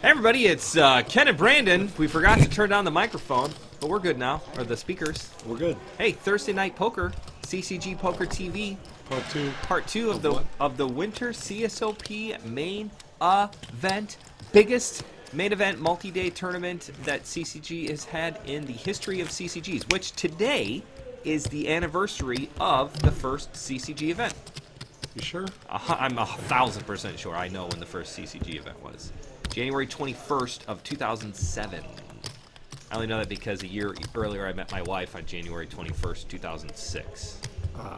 Hey everybody, it's Ken and Brandon. We forgot to turn down the microphone, but we're good now, or the speakers. We're good. Hey, Thursday Night Poker, CCG Poker TV, Part 2 of the Winter CSOP main event, biggest main event multi-day tournament that CCG has had in the history of CCGs, which today is the anniversary of the first CCG event. You sure? I'm 1,000% sure. I know when the first CCG event was. January 21st of 2007. I only know that because a year earlier I met my wife on January 21st, 2006.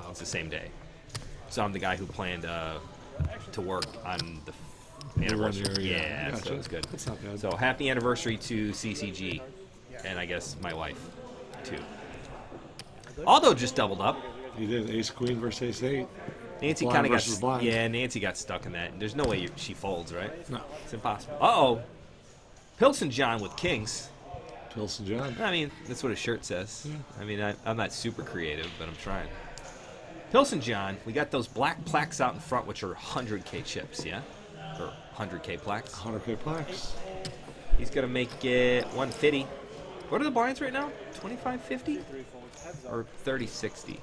It's the same day. So I'm the guy who planned to work on the anniversary. Yeah, gotcha. So it was good. That's not bad. So happy anniversary to CCG, and I guess my wife, too. Aldo just doubled up. You did ace queen versus ace 8. Nancy Blind kind of versus got blind. Yeah, Nancy got stuck in that. There's no way she folds, right? No. It's impossible. Uh-oh. Pilsen John with kings. Pilsen John. I mean, that's what his shirt says. Yeah. I mean, I'm not super creative, but I'm trying. Pilsen John, we got those black plaques out in front, which are 100K chips, yeah? Or 100K plaques. 100K plaques. He's going to make it 150. What are the blinds right now? 2550? Or 3060?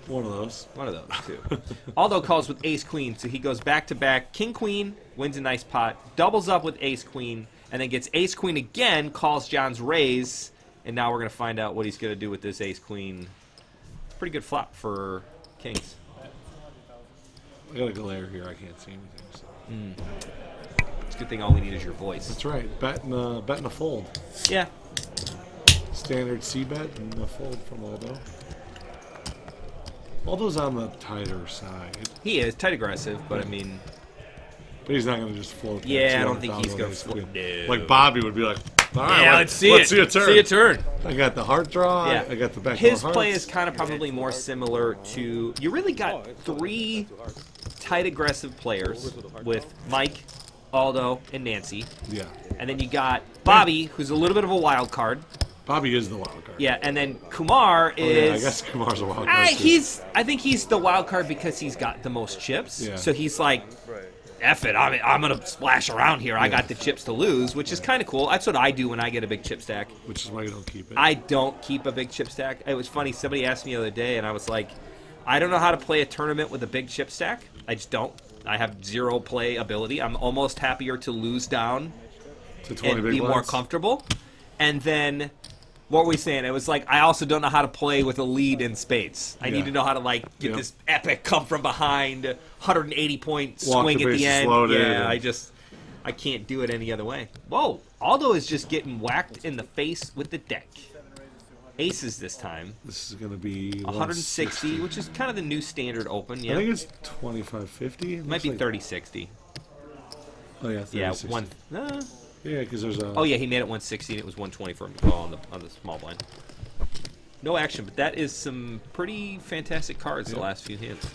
One of those. One of those, too. Aldo calls with ace-queen, so he goes back-to-back. King-queen, wins a nice pot, doubles up with ace-queen, and then gets ace-queen again, calls John's raise, and now we're going to find out what he's going to do with this ace-queen. Pretty good flop for kings. I got a glare here. I can't see anything. So. It's a good thing all we need is your voice. That's right. Bet and a fold. Yeah. Standard C bet and a fold from Aldo. Aldo's on the tighter side. He is tight aggressive, but I mean... But he's not going to just float. Yeah, I don't think he's going to float. No. Like Bobby would be like, all right, yeah, let's see a turn. See a turn. I got the heart draw. Yeah. I got the back. His play is kind of probably more similar to... You really got three tight aggressive players with Mike, Aldo, and Nancy. Yeah. And then you got Bobby, who's a little bit of a wild card. Bobby is the wild card. Yeah, and then Kumar is... yeah, I guess Kumar's a wild card. I think he's the wild card because he's got the most chips. Yeah. So he's like, F it, I'm going to splash around here. I got the chips to lose, which is kind of cool. That's what I do when I get a big chip stack. Which is why you don't keep it. I don't keep a big chip stack. It was funny. Somebody asked me the other day, and I was like, I don't know how to play a tournament with a big chip stack. I just don't. I have zero play ability. I'm almost happier to lose down to 20 and big be more blinds. comfortable. And then... What were we saying? It was like, I also don't know how to play with a lead in spades. I need to know how to, like, get this epic come from behind, 180-point swing at the end. Yeah, I can't do it any other way. Whoa, Aldo is just getting whacked in the face with the deck. Aces this time. This is going to be 160, which is kind of the new standard open. Yeah, I think it's 2550. It might be 3060. Oh, yeah, 3060. Yeah, Yeah, because there's a... Oh, yeah, he made it 160, and it was 120 for him to call on the small blind. No action, but that is some pretty fantastic cards the last few hands.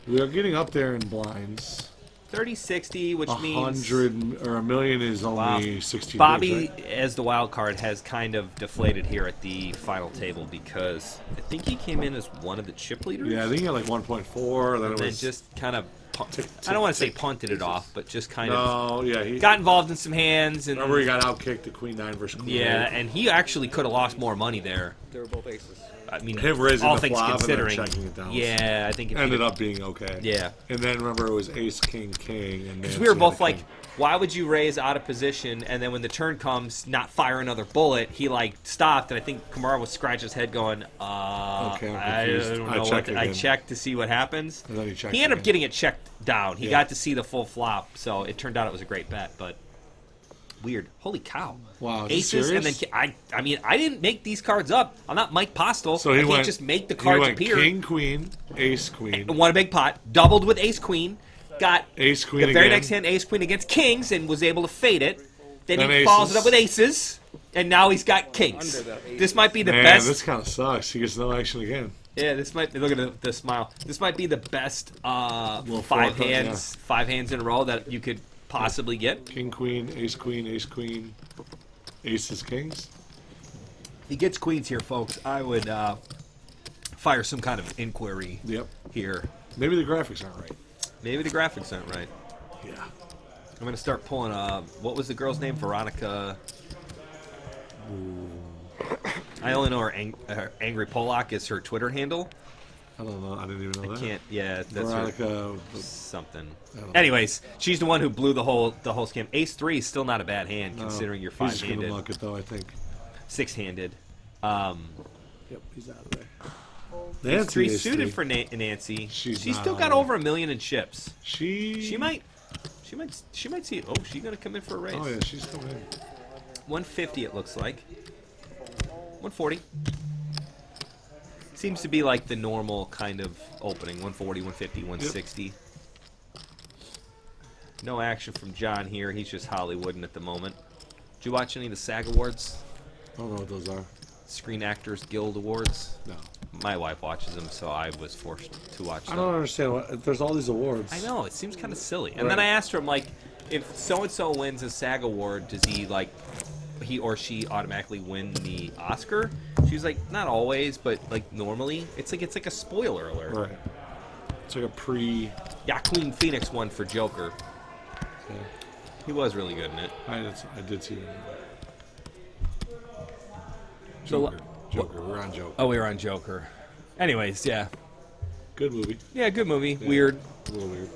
We are getting up there in blinds. 30-60, which means... 100 or a million is only 16 Bobby, bigs, right? as the wild card, has kind of deflated here at the final table because I think he came in as one of the chip leaders. Yeah, I think he had like 1.4. Then and it was... just kind of... I don't want to say punted it off, but just kind of he got involved in some hands. And remember he got outkicked to Queen 9 versus Queen 8. Yeah, and he actually could have lost more money there. They were both aces. I mean, Him raising all the things flop and then considering, checking it down. yeah, I think it Ended up being okay. Yeah. And then remember it was Ace King King, and because we were both like, why would you raise out of position and then when the turn comes, not fire another bullet? He like stopped, and I think Kumar was scratching his head, going, okay, I don't know what I checked to see what happens. And then he ended up getting it checked down. He got to see the full flop, so it turned out it was a great bet, but. Weird. Holy cow. Wow. Aces, and then I mean, I didn't make these cards up. I'm not Mike Postel. So he I can't went, just make the cards appear. King, Queen, Ace, Queen. Won a big pot. Doubled with Ace, Queen. Got Ace, Queen the very again. next hand, Ace, Queen against Kings, and was able to fade it. Then he aces. follows it up with Aces, and now he's got Kings. This might be the Man, best. this kind of sucks. He gets no action again. Yeah, this might be, look at the smile. This might be the best Well, five hands in a row that you could possibly get. King, Queen, Ace, Queen, Aces, Kings. If he gets queens here, folks, I would fire some kind of inquiry here. Maybe the graphics aren't right. Maybe the graphics aren't right. Yeah. I'm going to start pulling, what was the girl's name? Veronica. I only know her Angry Polak is her Twitter handle. I don't know. I didn't even know that. I can't. Yeah, that's Veronica something. Anyways, she's the one who blew the whole scam. Ace 3 is still not a bad hand considering you're He's just five-handed. gonna muck it though, I think. Six-handed. Yep, he's out of there. Ace 3 suited for Nancy. She's still got over $1 million in chips. She might see it. Oh, she's gonna come in for a raise. Oh yeah, she's coming in. 150 it looks like. 140. Seems to be like the normal kind of opening. 140, 150, 160. Yep. No action from John here. He's just Hollywooding at the moment. Did you watch any of the SAG Awards? I don't know what those are. Screen Actors Guild Awards? No. My wife watches them, so I was forced to watch them. I don't understand. There's all these awards. I know. It seems kind of silly. And then I asked her, I'm like, if so-and-so wins a SAG Award, does he or she automatically win the Oscar? She's like, not always, but like normally. It's like a spoiler alert. Right. It's like a pre... Yeah, Queen Phoenix won for Joker. Okay. He was really good in it. I did see that. Joker. We're on Joker. Oh, we were on Joker. Anyways, yeah. Good movie. Yeah, good movie. Yeah, weird. A little weird.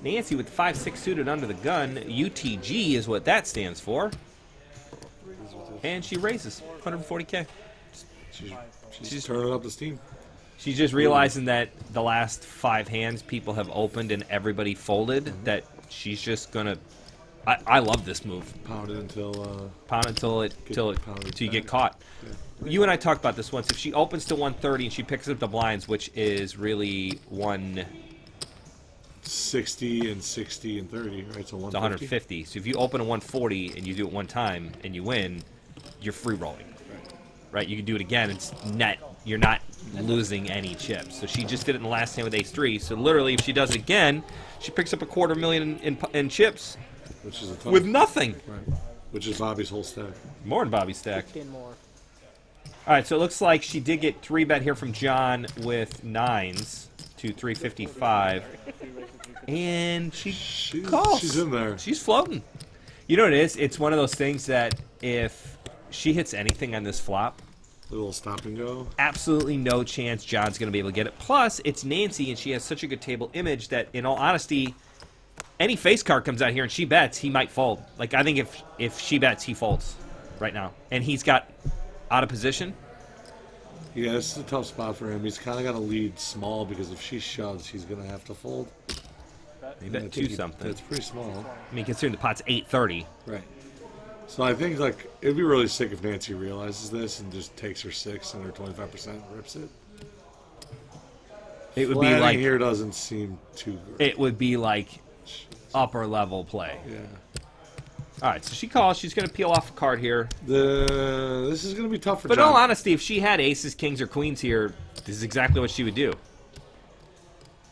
Nancy with 5-6 suited under the gun. UTG is what that stands for. And she raises 140K. She's turning up the steam. She's just realizing that the last 5 hands people have opened and everybody folded, that she's just going to... I love this move. Pound it until... Pound until you get caught. Yeah. You and I talked about this once. If she opens to 130 and she picks up the blinds, which is really 160 and 60 and 30, right? So 150. It's 150. So if you open a 140 and you do it one time and you win, you're free rolling. Right? You can do it again. It's net. You're not losing any chips. So she just did it in the last hand with Ace 3. So literally, if she does it again, she picks up $250,000 in chips. Which is a ton. With nothing. Right. Which is Bobby's whole stack. More than Bobby's stack. 15 more. All right, so it looks like she did get 3-bet here from John with 9s to 355. And she calls. She's in there. She's floating. You know what it is? It's one of those things that if she hits anything on this flop, a little stop and go. Absolutely no chance John's going to be able to get it. Plus, it's Nancy, and she has such a good table image that, in all honesty, any face card comes out here and she bets, he might fold. Like, I think if she bets, he folds right now. And he's got out of position. Yeah, this is a tough spot for him. He's kind of got to lead small because if she shoves, he's going to have to fold. He bet 2 something. That's pretty small. I mean, considering the pot's 830. Right. So I think, like, it'd be really sick if Nancy realizes this and just takes her 6 and her 25% and rips it. It would be like... here doesn't seem too great. It would be like upper level play. Yeah. All right, so she calls. She's going to peel off a card here. This is going to be tough for John. But in all honesty, if she had aces, kings, or queens here, this is exactly what she would do.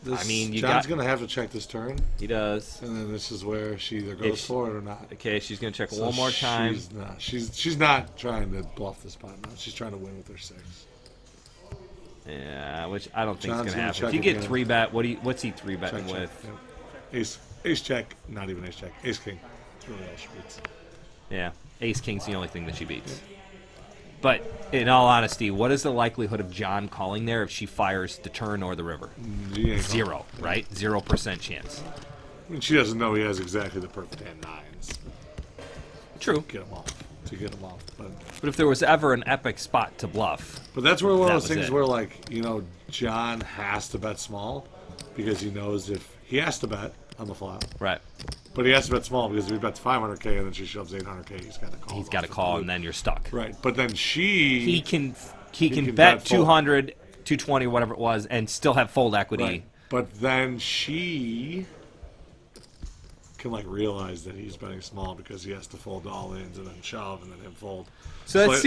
John's going to have to check this turn. He does. And then this is where she either goes for it or not. Okay, she's going to check one more time. She's not trying to bluff this pot now. She's trying to win with her 6. Yeah, which I don't think is John's going to happen. gonna If you check get again. 3-bet, what's he 3-betting with? Yep. Ace check, not even ace check. Ace king. That's really all she beats. Yeah, ace king's the only thing that she beats. Yep. But in all honesty, what is the likelihood of John calling there if she fires the turn or the river? 0, right? 0% chance. I mean, she doesn't know he has exactly the perfect hand 9s. True. To get him off. But if there was ever an epic spot to bluff. But that's where one of those things where, like, John has to bet small because he knows if he has to bet on the flop. Right. But he has to bet small because if he bets 500K and then she shoves 800K, he's got to call. He's got to call, and then you're stuck. Right. But then he can bet 200, 220, whatever it was, and still have fold equity. Right. But then she can realize that he's betting small because he has to fold all ins and then shove and then him fold. So that's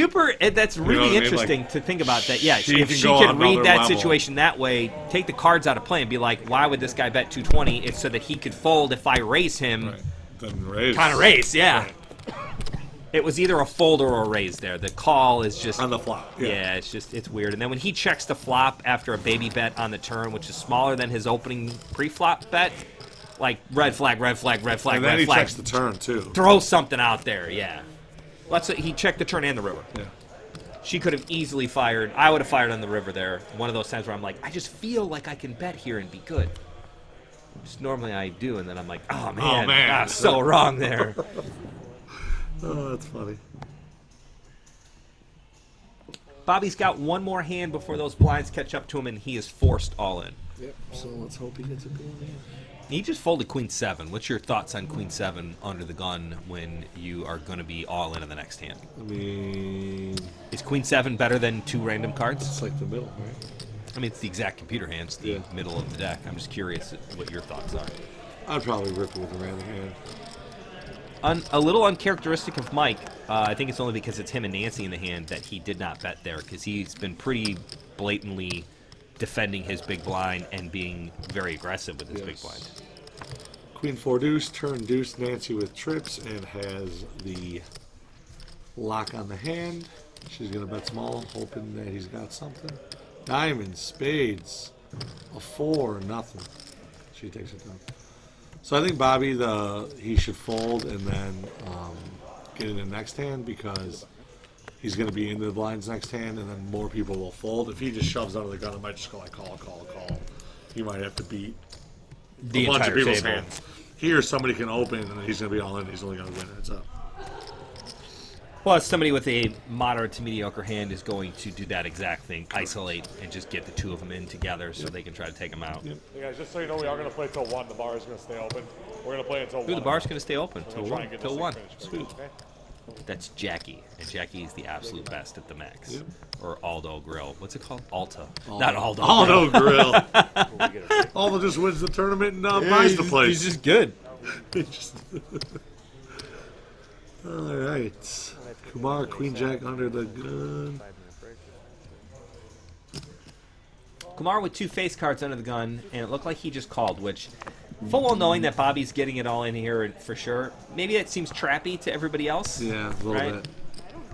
really interesting to think about that. Yeah, if she could read that situation that way, take the cards out of play and be like, why would this guy bet 220? It's so that he could fold if I raise him. Right. Then raise. Kind of raise, yeah. Right. It was either a fold or a raise there. The call is just... On the flop. Yeah, it's weird. And then when he checks the flop after a baby bet on the turn, which is smaller than his opening pre-flop bet, Like, red flag, red flag, red flag, And then red he flag. checks the turn, too. Throw something out there, yeah. He checked the turn and the river. Yeah. She could have easily fired. I would have fired on the river there. One of those times where I'm like, I just feel like I can bet here and be good. Just normally I do, and then I'm like, oh man, I'm so wrong there. Oh, that's funny. Bobby's got one more hand before those blinds catch up to him, and he is forced all in. Yep. So let's hope he gets a good hand. He just folded Queen 7. What's your thoughts on Queen 7 under the gun when you are going to be all in the next hand? I mean, Is Queen 7 better than 2 random cards? it's like the middle, right? I mean, it's the exact computer hand. It's the middle of the deck. I'm just curious what your thoughts are. I'd probably rip it with a random hand. A little uncharacteristic of Mike. I think it's only because it's him and Nancy in the hand that he did not bet there, because he's been pretty blatantly defending his big blind and being very aggressive with his big blind. Queen 4 deuce, turn deuce, Nancy with trips, and has the lock on the hand. She's going to bet small, hoping that he's got something. Diamonds, spades, a 4, nothing. She takes it down. So I think Bobby, he should fold and then get in the next hand, because he's going to be into the blinds next hand, and then more people will fold. If he just shoves out of the gun, it might just go like call. He might have to beat The a bunch of entire people's table. hands. Here, somebody can open, and he's going to be all in. He's only going to win. It's up. Plus, somebody with a moderate to mediocre hand is going to do that exact thing, isolate, and just get the two of them in together so they can try to take them out. Yep. Hey guys, just so you know, we are going to play till 1. The bar is going to stay open. We're going to play until 1. Ooh, the bar's going to stay open We're till gonna try and 1. get Till this 1. thing finished Sweet. first, okay? That's Jackie, and Jackie is the absolute best at the max. Yep. Or Aldo Grill. What's it called? Alta. Aldo. Not Aldo. Aldo Grill. Before we get it. Aldo just wins the tournament and buys the place. He's just good. All right. Kumar, Queen Jack under the gun. Kumar with 2 face cards under the gun, and it looked like he just called, which, full well knowing that Bobby's getting it all in here for sure, maybe it seems trappy to everybody else. Yeah, a little right? bit.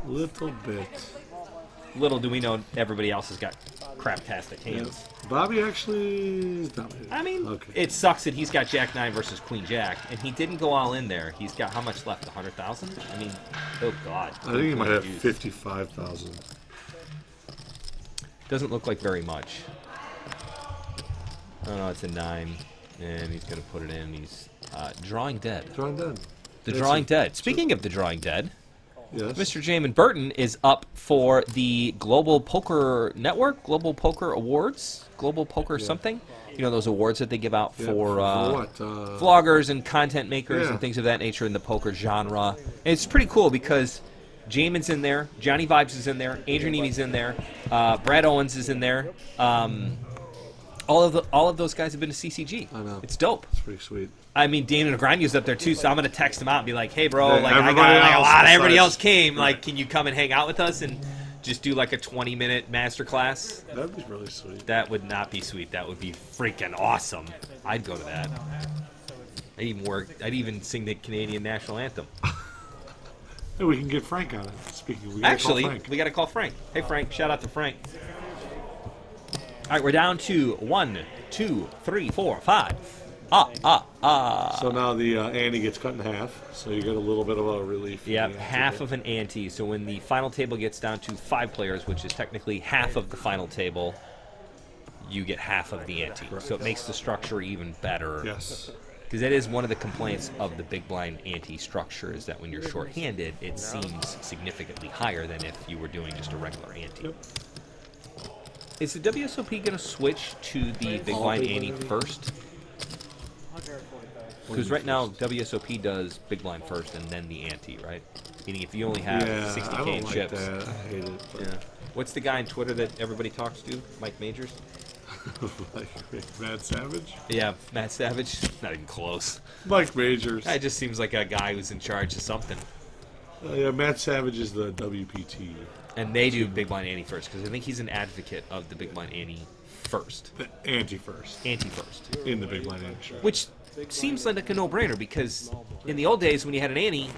Little bit. Little do we know everybody else has got craptastic hands. Bobby actually is dominated. I mean, Okay. it sucks that he's got Jack 9 versus Queen Jack, and he didn't go all in there. He's got how much left? 100,000? I mean, oh God. I think he might have Juice. 55,000. Doesn't look like very much. Oh no, it's a 9, and he's going to put it in. He's drawing dead. Drawing dead. The That's drawing it. dead. Speaking of the drawing dead, Yes. Mr. Jamin Burton is up for the Global Poker Network, Global Poker Awards, Global Poker something. You know those awards that they give out Yeah, for what? vloggers and content makers Yeah. and things of that nature in the poker genre. And it's pretty cool because Jamin's in there, Johnny Vibes is in there, Adrian Eady's in there, Brad Owens is in there. All of those guys have been to CCG. I know. It's dope. It's pretty sweet. I mean, Damon Negronio's up there too, so I'm gonna text him out and be like, "Hey, bro, Hey, like I got everybody like, a else lot of everybody besides- else came. Like, Right. can you come and hang out with us and just do like a 20-minute masterclass?" That'd be really sweet. That would not be sweet. That would be freaking awesome. I'd go to that. I'd even sing the Canadian national anthem. Hey, we can get Frank on it. Speaking, we gotta Actually, call Frank. we got to call Frank. Hey, Frank. Shout out to Frank. All right, we're down to 1, 2, 3, 4, 5. So now the ante gets cut in half, so you get a little bit of a relief. Yeah, half of an ante. So when the final table gets down to 5 players, which is technically half of the final table, you get half of the ante. So it makes the structure even better. Yes. Because that is one of the complaints of the big blind ante structure, is that when you're shorthanded, it seems significantly higher than if you were doing just a regular ante. Yep. Is the WSOP going to switch to the big blind ante first? Because right now, WSOP does big blind first and then the ante, right? Meaning if you only have Yeah, 60K I don't in like chips. that. I hate it. But Yeah. What's the guy on Twitter that everybody talks to? Mike Majors? like Matt Savage? Yeah, Matt Savage? Not even close. Mike Majors. That just seems like a guy who's in charge of something. Yeah, Matt Savage is the WPT. And they do big blind ante first, because I think he's an advocate of the big blind ante first. The ante first. Ante first. In the big blind ante. Sure. Which seems like a no-brainer, because in the old days when you had an ante,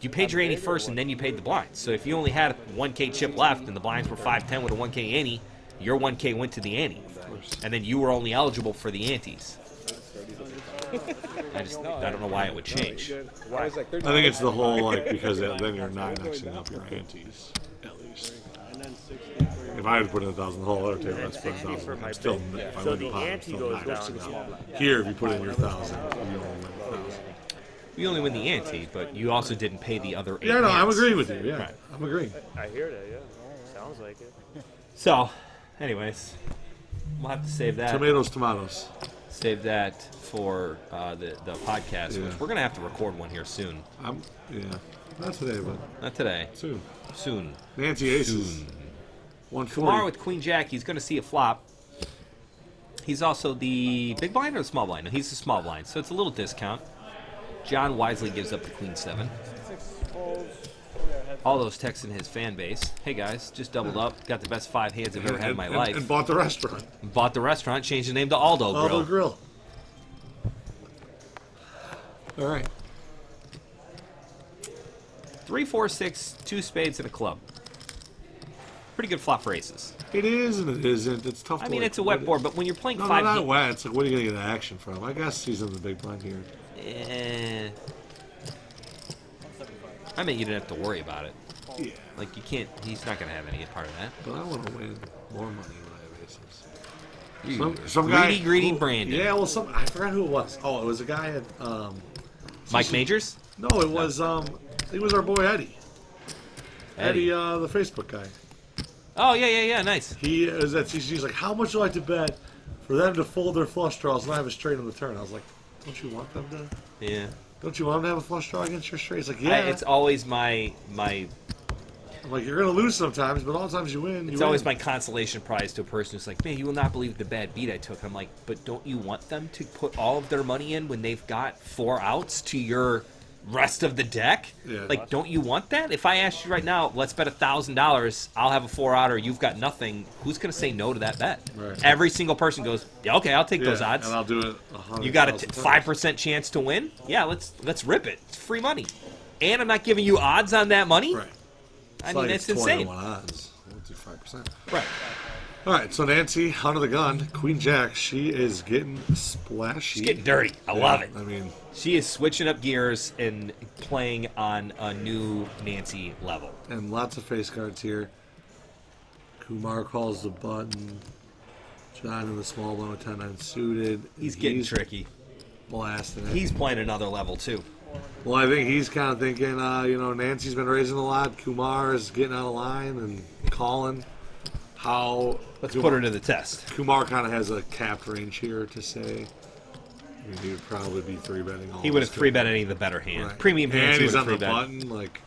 you paid your ante first and then you paid the blinds. So if you only had a 1K chip left and the blinds were 510 with a 1K ante, your 1K went to the ante. And then you were only eligible for the antes. I don't know why it would change. Why? I think it's the whole, like, because then you're not Xing up your antes, at least. If I had to put in 1,000 the whole other table, I'd spend 1,000. I'm still, if I win the pot, I'm still not Xing up. Here, if you put in your 1,000, you only win 1,000. You only win the ante, but you also didn't pay the other 8 Yeah, no, I'm hands. agreeing with you. Yeah, Right. I'm agreeing. I hear that. Yeah, sounds like it. So, anyways, we'll have to save that. Tomatoes. Save that for the podcast, Yeah. which we're gonna have to record one here soon. Yeah, not today, but Not today. soon. Soon. Nancy Aces. Soon. 140. Kumar with Queen Jack. He's gonna see a flop. He's also the big blind or the small blind? No, he's the small blind, so it's a little discount. John wisely gives up the Queen 7. All those texts in his fan base. Hey guys, just doubled up. Got the best 5 hands I've ever had in my life. And bought the restaurant. Bought the restaurant, changed the name to Aldo Grill. Aldo Grill. All right. 3, 4, 6, 2 spades and a club. Pretty good flop for aces. It is and it isn't. It's tough. I mean, it's a wet board, but when you're playing No, 5 not hands, wet. It's like, what are you going to get action from? I guess he's in the big blind here. I mean, you didn't have to worry about it. Yeah. Like, you can't, he's not going to have any part of that. But I want to win more money when I have aces. You Some guy greedy who- Brandon. Yeah, well, I forgot who it was. Oh, it was a guy at Mike Majors? No, it was it was our boy Eddie. Eddie, the Facebook guy. Oh, yeah, nice. He is at CCG. He's like, how much would I like to bet for them to fold their flush draws and I have a straight on the turn? I was like, don't you want them to? Yeah. Don't you want them to have a flush draw against your straight? He's like, yeah. It's always my I'm like, you're gonna lose sometimes, but all the times you win, It's always my consolation prize to a person who's like, man, you will not believe the bad beat I took. I'm like, but don't you want them to put all of their money in when they've got 4 outs to your rest of the deck? Yeah. Like, don't you want that? If I asked you right now, let's bet $1,000, I'll have a 4-outer, you've got nothing, who's going to say no to that bet? Right. Every single person goes, yeah, okay, I'll take those odds. And I'll do it 100,000 You got a times. 5% chance to win? Yeah, let's rip it. It's free money. And I'm not giving you odds on that money? Right. I mean, it's insane. 20 to 1 odds. We'll do 5%. Right. All right, so Nancy, under the gun, Queen Jack, she is getting splashy. She's getting dirty. I love it. I mean, She is switching up gears and playing on a new Nancy level. and lots of face cards here. Kumar calls the button. John in the small one with 10-9 suited. He's getting tricky. Blasting it. He's playing another level, too. Well, I think he's kind of thinking, Nancy's been raising a lot. Kumar is getting out of line and calling. Let's put her to the test. Kumar kind of has a capped range here to say. I mean, he would probably be 3-betting all He would have this 3-bet any of the better hands. Right. Premium hands, And he he's would on have the 3-bet. button, like,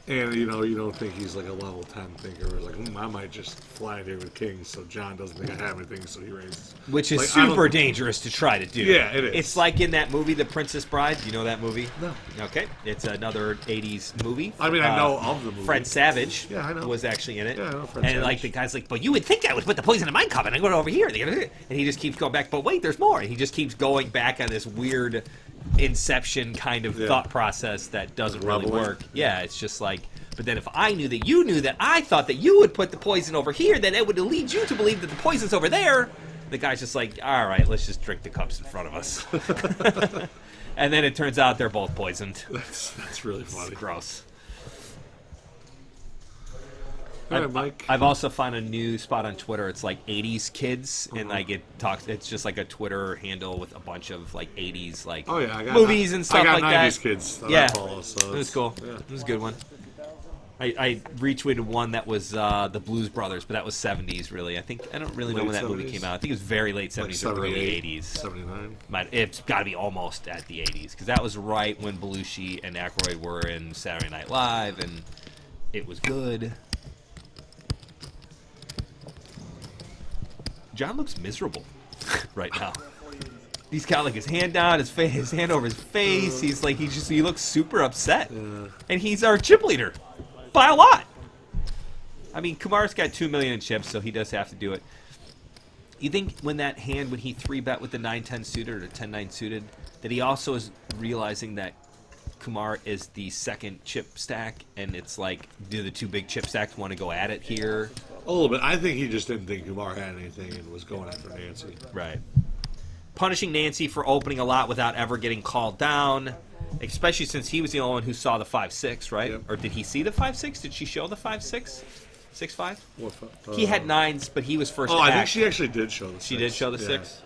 and you don't think he's like a level 10 thinker. Where it's like, I might just fly it here with kings, so John doesn't think I have anything, so he raises. Which is Like, I don't- super dangerous to try to do. Yeah, it is. It's like in that movie, The Princess Bride. You know that movie? No. Okay. It's another 80s movie. I mean, I know of the movie. Fred Savage Yeah, I know. was actually in it. Yeah, I know Fred and Savage. like the guy's like, but you would think I would put the poison in my cup and I go over here. And he just keeps going back, but wait, there's more. And he just keeps going back on this weird Inception kind of thought process that doesn't really Reveling. work. Yeah, it's just like, but then if I knew that you knew that I thought that you would put the poison over here, then it would lead you to believe that the poison's over there. The guy's just like, all right, let's just drink the cups in front of us. And then it turns out they're both poisoned. That's really It's funny. gross. All right, Mike. I've also found a new spot on Twitter. It's like 80s kids, and like it talks. It's just like a Twitter handle with a bunch of like 80s like Oh yeah, I got movies and stuff I got like 90s that. kids that Yeah, I follow, so it was cool. Yeah. It was a good one. I retweeted one that was the Blues Brothers, but that was 70s really. I don't really know Late when that movie 70s? came out. I think it was very late 70s or early 80s. 79. It's got to be almost at the 80s because that was right when Belushi and Aykroyd were in Saturday Night Live, and it was good. John looks miserable right now. He's got like his hand down, his hand over his face. He's like he looks super upset, and he's our chip leader by a lot. I mean, Kumar's got 2 million in chips, so he does have to do it. You think when that hand, when he 3-bet with the 9-10 suited or 10-9 suited, that he also is realizing that Kumar is the second chip stack, and it's like, do the 2 big chip stacks want to go at it here? A little bit. I think he just didn't think Kumar had anything and was going after Nancy. Right. punishing Nancy for opening a lot without ever getting called down, especially since he was the only one who saw the 5-6, right? Yep. Or did he see the 5-6? Did she show the 5-6? 6-5? What, He had 9s, but he was first Oh, to I act. think she actually did show the 6. She did show the Yeah. 6?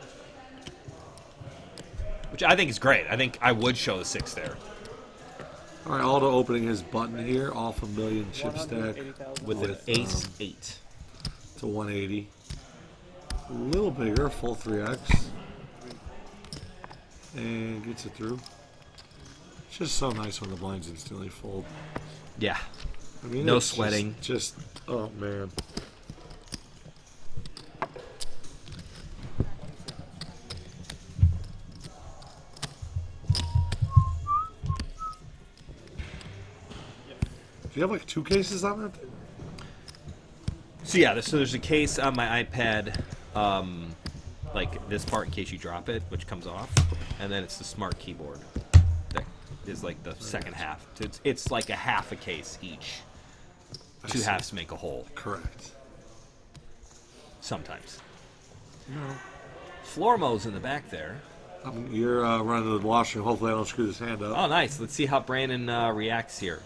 Which I think is great. I think I would show the 6 there. All right, Aldo opening his button here off a million chip stack With an ace 8. to 180. A little bigger, full 3x. And gets it through. It's just so nice when the blinds instantly fold. Yeah. I mean, No it's sweating. Just, oh man. Do you have like 2 cases on that thing? So yeah, so there's a case on my iPad, like this part in case you drop it, which comes off, and then it's the smart keyboard that is like the second half. It's like a half a case each. Two halves make a whole. Correct. Sometimes. No. Flormo's in the back there. You're running to the washroom. Hopefully I don't screw this hand up. Oh, nice. Let's see how Brandon reacts here.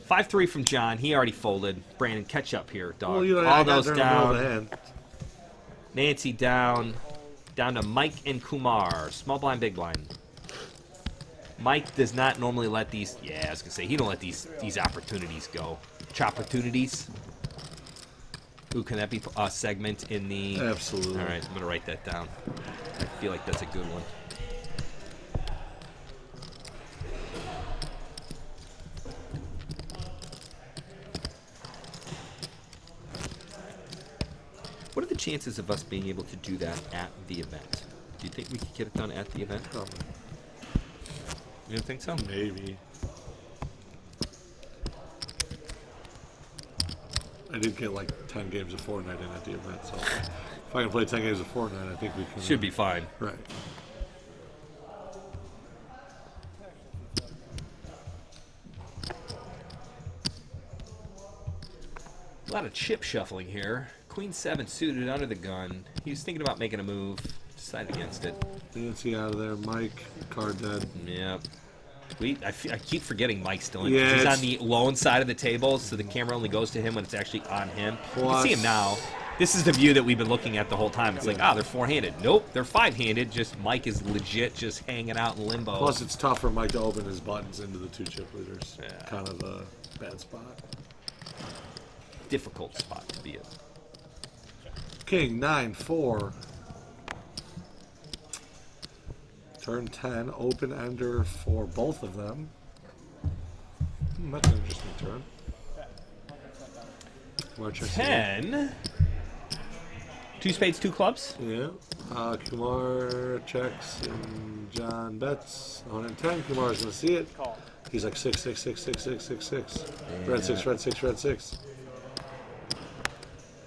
5-3 from John. He already folded. Brandon, catch up here, dog. Well, you know, All I got those there in the middle of the down. hand. Nancy down. Down to Mike and Kumar. Small blind, big blind. Mike does not normally let these... Yeah, I was going to say, he don't let these opportunities go. Chopportunities. Ooh, can that be a segment in the... Absolutely. All right, I'm going to write that down. I feel like that's a good one. What are the chances of us being able to do that at the event? Do you think we could get it done at the event? You don't think so? Maybe. I did get like 10 games of Fortnite in at the event, so if I can play 10 games of Fortnite, I think we can. Should be fine. Right. A lot of chip shuffling here. Queen 7 suited under the gun. He was thinking about making a move. Decided against it. Nancy out of there. Mike, card dead. Yep. I keep forgetting Mike's still in. Yeah, He's it's- on the lone side of the table, so the camera only goes to him when it's actually on him. You can Plus- see him now. This is the view that we've been looking at the whole time. It's like, they're four-handed. Nope, they're five-handed. Just Mike is legit just hanging out in limbo. Plus, it's tough for Mike to open his buttons into the 2 chip leaders. Yeah. Kind of a bad spot. Difficult spot to be in. King 9-4. Turn 10. Open ender for both of them. That's an interesting turn. Kumar checks again. 10. 2 spades, 2 clubs. Yeah. Kumar checks and John bets. 110. Kumar's gonna see it. He's like 6, 6, 6, 6, 6, 6, 6. Red 6, red 6, red 6.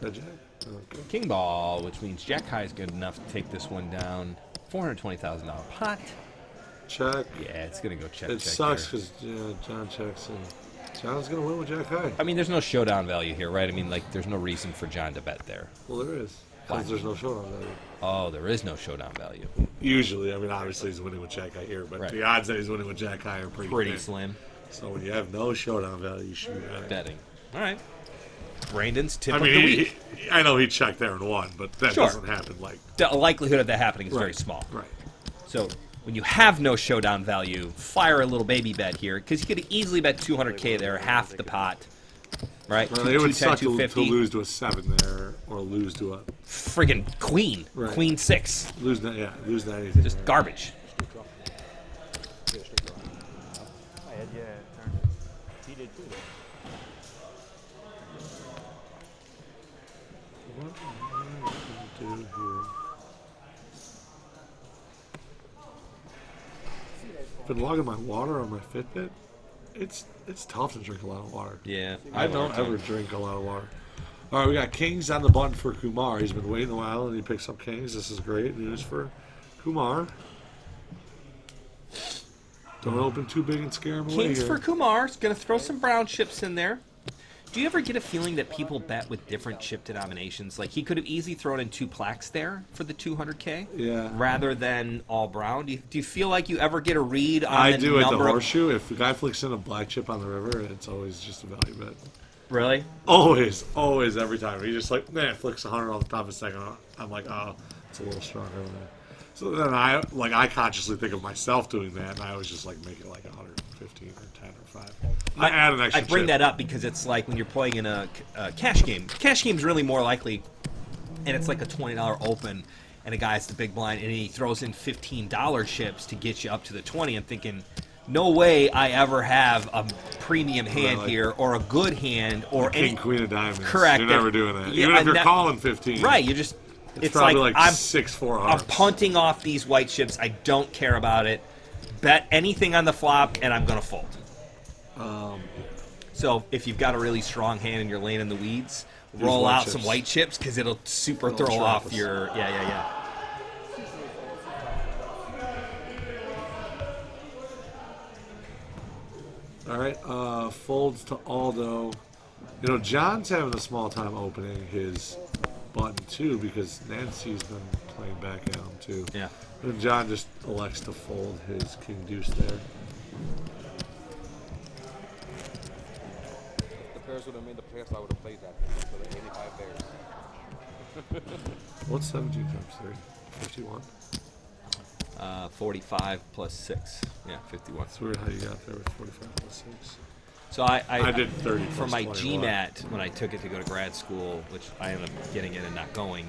Red jack. Okay. King ball, which means Jack High is good enough to take this one down. $420,000 pot. Check. Yeah, it's going to go check. It check sucks here. because John checks and John's gonna win with Jack High. I mean, there's no showdown value here, right? I mean, like, there's no reason for John to bet there. Well, there is. Why? Because there's no showdown value. Oh, there is no showdown value. Usually, I mean, obviously he's winning with Jack High here, but Right. the odds that he's winning with Jack High are pretty thin. Slim. So when you have no showdown value, you should be betting. Betting. All right. Brandon's tip I of mean, the week. I know he checked there and won, but that Sure. doesn't happen like The likelihood of that happening is very Right. small. right. So when you have no showdown value, fire a little baby bet here, because you could easily bet 200K there, half the pot, right? Well, it would suck to 250. lose to a 7 there, or lose to a Friggin' queen. Right. Queen 6. lose to anything. Just garbage. I had turned. He did too. What am I gonna do here? Been logging my water on my Fitbit. It's tough to drink a lot of water. Yeah. I don't ever drink a lot of water. All right, we got kings on the button for Kumar. He's been waiting a while, and he picks up kings. This is great news for Kumar. Don't open too big and scare him away Kings here. for Kumar. He's going to throw some brown chips in there. Do you ever get a feeling that people bet with different chip denominations? Like, he could have easily thrown in 2 plaques there for the 200K, rather than all brown. Do you feel like you ever get a read on I the do number at the horseshoe. If the guy flicks in a black chip on the river, it's always just a value bet. Really? Always, every time. He just like, flicks 100 on the top of his second. I'm like, oh, it's a little stronger than that. So then I consciously think of myself doing that, and I always just like make it like 115 or 10 or 5. I add an extra I bring chip. that up because it's like when you're playing in a cash game. Cash game's really more likely, and it's like a $20 open, and a guy has the big blind, and he throws in $15 chips to get you up to the 20. I'm thinking, no way I ever have a premium hand here, or a good hand, or King, Queen of Diamonds. Correct. You're never doing that. Yeah, Even if you're calling 15. Right, you just... It's probably like 6-4 hearts. I'm punting off these white chips. I don't care about it. Bet anything on the flop, and I'm going to fold. So if you've got a really strong hand and you're laying in the weeds, roll out some white chips because it'll throw off your... Yeah. All right, folds to Aldo. You know, John's having a small time opening his button too because Nancy's been playing back at him too. Yeah. And John just elects to fold his king deuce there. The pairs would have made the players, I would have played that for the 85 pairs. What's 17 times 3? 51. 45 plus 6. Yeah, 51. It's weird how you got there with 45 plus 6. So I did 30 for plus my 21. GMAT when I took it to go to grad school, which I ended up getting in and not going.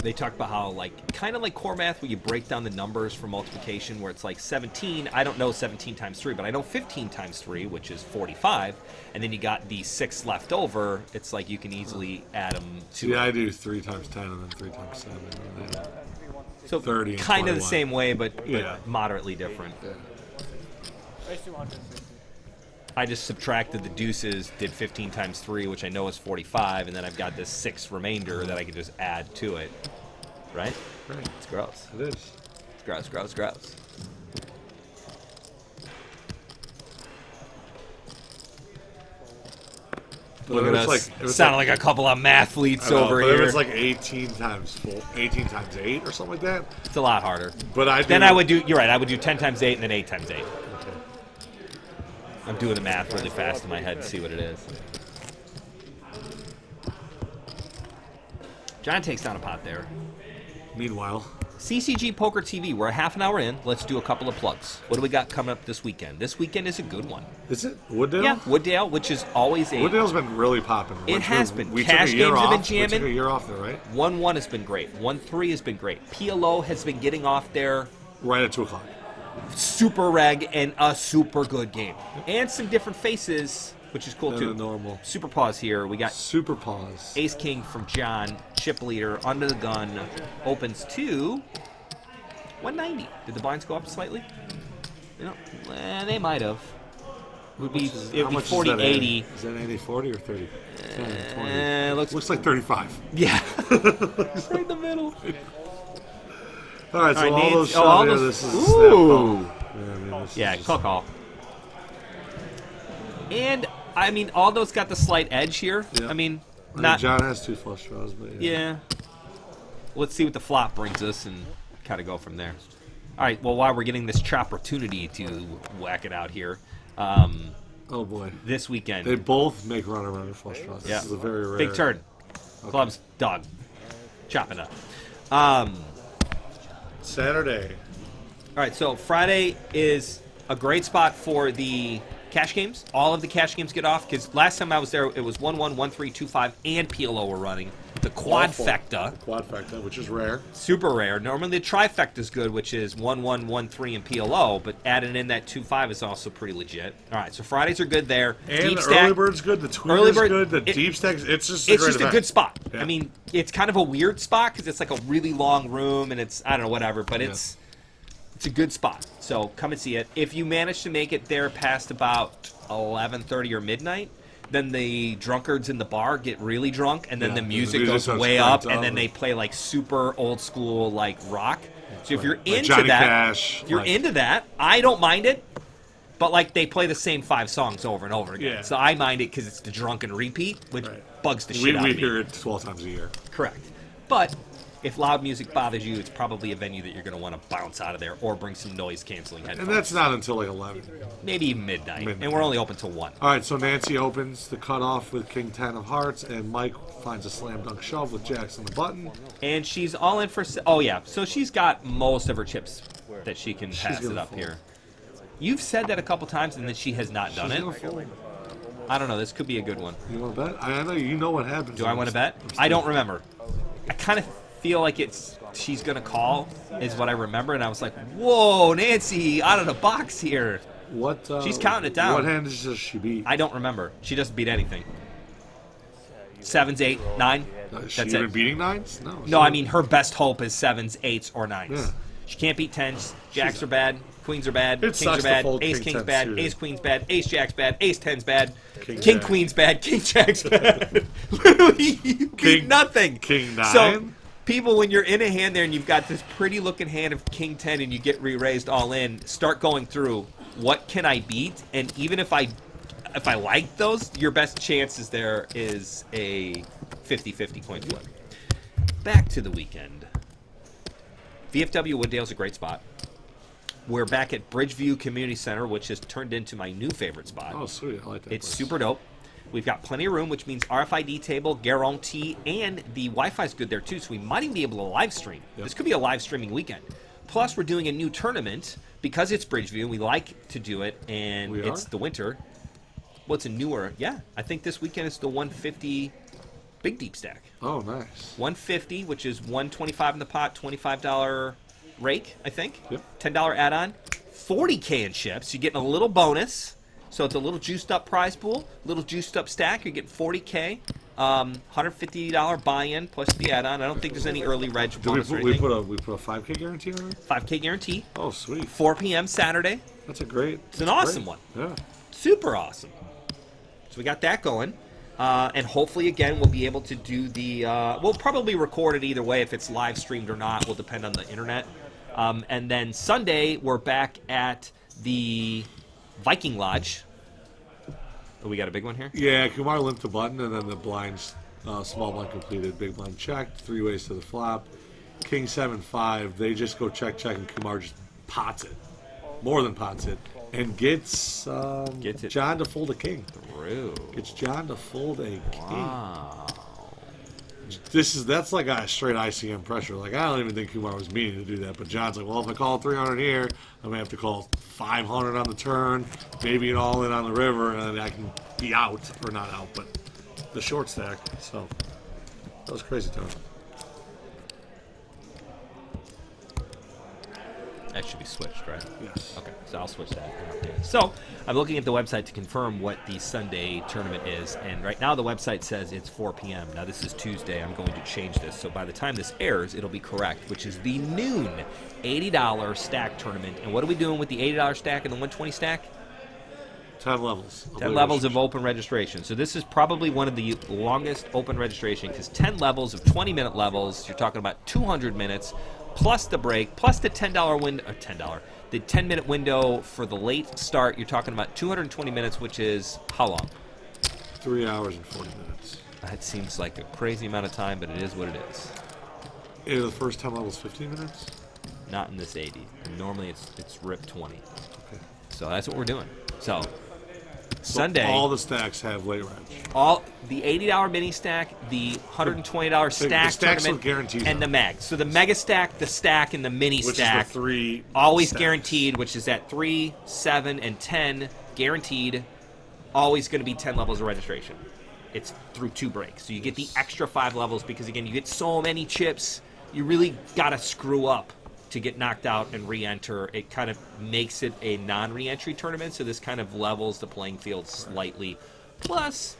They talk about how, like, kind of like core math where you break down the numbers for multiplication, where it's like 17. I don't know 17 times 3, but I know 15 times 3, which is 45. And then you got the 6 left over. It's like you can easily add them to. Yeah, I do 3 times 10 and then 3 times 7. And then So 30 and kind of the 21. same way, but Yeah. moderately different. Yeah. I just subtracted the deuces, did 15 times 3, which I know is 45, and then I've got this 6 remainder that I can just add to it. Right? Right. It's gross. It is. It's gross. Look at us. Sounding like a couple of mathletes over but here. If it's like 18 times 8 or something like that. It's a lot harder. But I would do. You're right. I would do 10 times 8 and then 8 times 8. Okay. I'm doing the math really fast in my head to see what it is. John takes down a pot there. Meanwhile, CCG Poker TV. We're a half an hour in. Let's do a couple of plugs. What do we got coming up this weekend? This weekend is a good one. is it Wooddale? Yeah, Wooddale, which is always a... Wooddale's been really popping. It has been. We Cash took a year games have been off. jamming. We took a year off there, right? 1-1 has been great. 1-3 has been great. PLO has been getting off there. Right at 2 o'clock. Super reg and a super good game. And some different faces, which is cool And too. a normal. Super pause here. We got Super pause. Ace King from John, chip leader, under the gun, opens to 190. Did the blinds go up slightly? You know, they might have. It would be 40-80. Is that 80-40 or 30? 10, 20. Looks like 35. Yeah. Right in the middle. All right, so all those all here, those- this is a snap call. Ooh. This Yeah, is call. And, I mean, Aldo's got the slight edge here. Yeah. I mean, I not... John has 2 flush draws, but Yeah. Let's see what the flop brings us and kind of go from there. All right, well, while we're getting this opportunity to whack it out here, Oh boy. this weekend, They both make runner flush draws. This Yeah. is a very rare. big turn. Clubs, dog. Chop it up. Saturday. All right, so Friday is a great spot for the cash games. All of the cash games get off because last time I was there, it was 1-1, 1-3, 2-5, and PLO were running. The quadfecta, Quadfecta, which is rare. super rare. Normally the trifecta is good, which is 1-1, 1-3, and PLO, but adding in that 2-5 is also pretty legit. All right, so Fridays are good there. And Deep the stack, early bird's good. The Early tweeter's bird- good. The it- deep stack. It's just it's a great just a event. good spot. Yeah. I mean, it's kind of a weird spot because it's like a really long room and it's, I don't know, whatever, but it's a good spot. So come and see it. If you manage to make it there past about 11:30 or midnight, then the drunkards in the bar get really drunk, and then Yeah, the the music music goes starts way up, cranked and then up. they play like super old school like rock. So if you're Like into Johnny that, Cash, if you're like- into that, I don't mind it. But, like, they play the same 5 songs over and over again. Yeah. So I mind it because it's the drunken repeat, which bugs the shit out We of me. hear it 12 times a year. Correct. But if loud music bothers you, it's probably a venue that you're going to want to bounce out of there or bring some noise-canceling headphones. And that's not until like 11. Maybe even midnight. And we're only open till 1. All right, so Nancy opens the cutoff with King 10 of Hearts, and Mike finds a slam dunk shove with jacks on the button. And she's all in for... Oh, yeah. So she's got most of her chips that she can pass it up here. You've said that a couple times, and then she has not done it. I don't know. This could be a good one. You want to bet? I know you know what happens. Do I want to bet? I don't remember. I kind of feel like she's going to call is what I remember, and I was like, whoa, Nancy, out of the box here. What? She's counting it down. What hand does she beat? I don't remember. She doesn't beat anything. 7s, 8, 9. Is she That's even it. beating 9s? No. No, I mean her best hope is 7s, 8s, or 9s. Yeah. She can't beat 10s. Jacks are bad. Queens are bad. It Kings sucks are to bad. fold Ace King King's 10 bad. serious. Ace Queen's bad. Ace Jack's bad. Ace 10's bad. King King Jack. Queen's bad. King Jack's bad. Literally, you beat nothing. King 9. So, people, when you're in a hand there and you've got this pretty looking hand of King 10 and you get re-raised all in, start going through, what can I beat? And even if I like those, your best chances there is a 50-50 coin flip. Back to the weekend. VFW Wooddale's a great spot. We're back at Bridgeview Community Center, which has turned into my new favorite spot. Oh, sweet. I like that. It's place. super dope. We've got plenty of room, which means RFID table, guarantee, and the Wi-Fi's good there too, so we might even be able to live stream. Yep. This could be a live streaming weekend. Plus, we're doing a new tournament because it's Bridgeview. We like to do it, and it's the winter. Well, it's a newer. Yeah, I think this weekend is the 150 Big Deep Stack. Oh, nice. 150, which is $125 in the pot, $25 rake, I think. Yep. $10 add-on, $40K in chips. You're getting a little bonus, so it's a little juiced-up prize pool, little juiced-up stack. You're getting $40K, $150 buy-in plus the add-on. I don't think there's any early reg bonus or we anything. put a 5K guarantee on it? 5K guarantee. Oh, sweet. 4 p.m. Saturday. That's a great. It's an awesome one. Yeah. Super awesome. So we got that going. And hopefully, again, we'll be able to do the... we'll probably record it either way. If it's live streamed or not will depend on the internet. And then Sunday, we're back at the Viking Lodge. Oh, we got a big one here? Yeah, Kumar limped the button, and then the blinds, small blind completed, big blind checked, 3 ways to the flop. King 7-5, they just go check, and Kumar just pots it. More than pots it. And gets it John to fold a king. through. Gets John to fold a king. Wow. That's like a straight ICM pressure. Like, I don't even think Kumar was meaning to do that, but John's like, well, if I call 300 here, I'm gonna have to call 500 on the turn, maybe an all in on the river, and then I can be out, or not out, but the short stack. So that was crazy time. That should be switched, right? Yes. Okay, so I'll switch that. So I'm looking at the website to confirm what the Sunday tournament is, and right now the website says it's 4 p.m. Now this is Tuesday. I'm going to change this, so by the time this airs, it'll be correct, which is the noon $80 stack tournament. And what are we doing with the $80 stack and the 120 stack? 10 levels. 10 levels of open registration. So this is probably one of the longest open registration because 10 levels of 20-minute levels. You're talking about 200 minutes. Plus the break, plus the $10 window, the 10-minute window for the late start, you're talking about 220 minutes, which is how long? 3 hours and 40 minutes. That seems like a crazy amount of time, but it is what it is. Are the first 10 levels 15 minutes? Not in this 80. Normally it's RIP 20. Okay. So that's what we're doing. So Sunday, all the stacks have late reg. all the $80 mini stack, the $120 stack stacks tournament, with guarantees and on the mag. So the mega stack, the stack, and the mini Which stack. is the 3 always stacks. guaranteed, which is at 3, 7, and 10, guaranteed. Always going to be 10 levels of registration. It's through 2 breaks. So you get the extra 5 levels because, again, you get so many chips, you really got to screw up to get knocked out and re-enter. It kind of makes it a non-re-entry tournament, so this kind of levels the playing field slightly. Plus,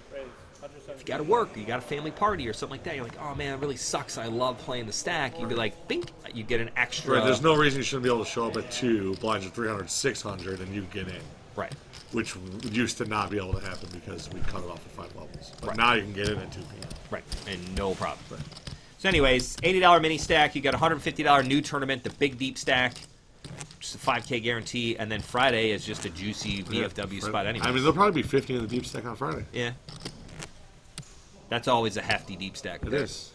if you got to work, or you got a family party or something like that, you're like, oh man, it really sucks. I love playing the stack. You'd be like, bink, you get an extra. Right, there's no reason you shouldn't be able to show up at 2, blinds are 300, 600, and you get in. Right. Which used to not be able to happen because we cut it off at 5 levels. But Right. now you can get in at 2 p.m. Right, and no problem. Right. So anyways, $80 mini stack. You got a $150 new tournament, the Big Deep Stack. just a 5K guarantee, and then Friday is just a juicy VFW spot anyway. I mean, there'll probably be 50 in the deep stack on Friday. Yeah. That's always a hefty deep stack. It is.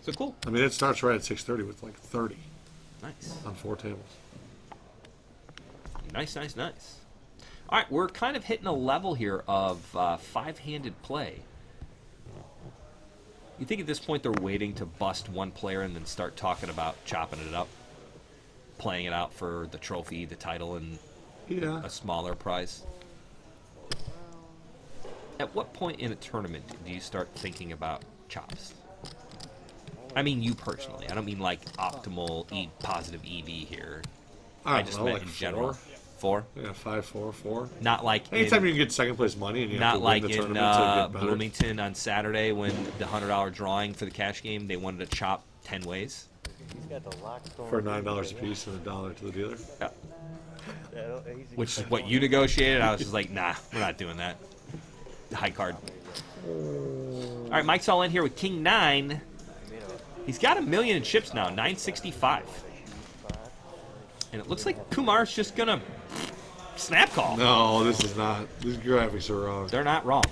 So cool. I mean, it starts right at 6:30 with like 30. Nice. On 4 tables. Nice. All right, we're kind of hitting a level here of five-handed play. You think at this point they're waiting to bust one player and then start talking about chopping it up? Playing it out for the trophy, the title, and a smaller prize? At what point in a tournament do you start thinking about chops? I mean you personally. I don't mean like optimal positive EV here. I just meant like in general. 4? Yeah, 5, 4, 4. Not like anytime you can get second place money and you have to win the tournament to get better. Bloomington on Saturday when the $100 drawing for the cash game, they wanted to chop 10 ways. He's got the lock for $9 a piece and $1 to the dealer. Yeah. Which is what you negotiated. I was just like, nah, we're not doing that. High card. All right, Mike's all in here with King 9. He's got $1 million in chips now, 965. And it looks like Kumar's just gonna snap call. No, this is not. These graphics are wrong. They're not wrong.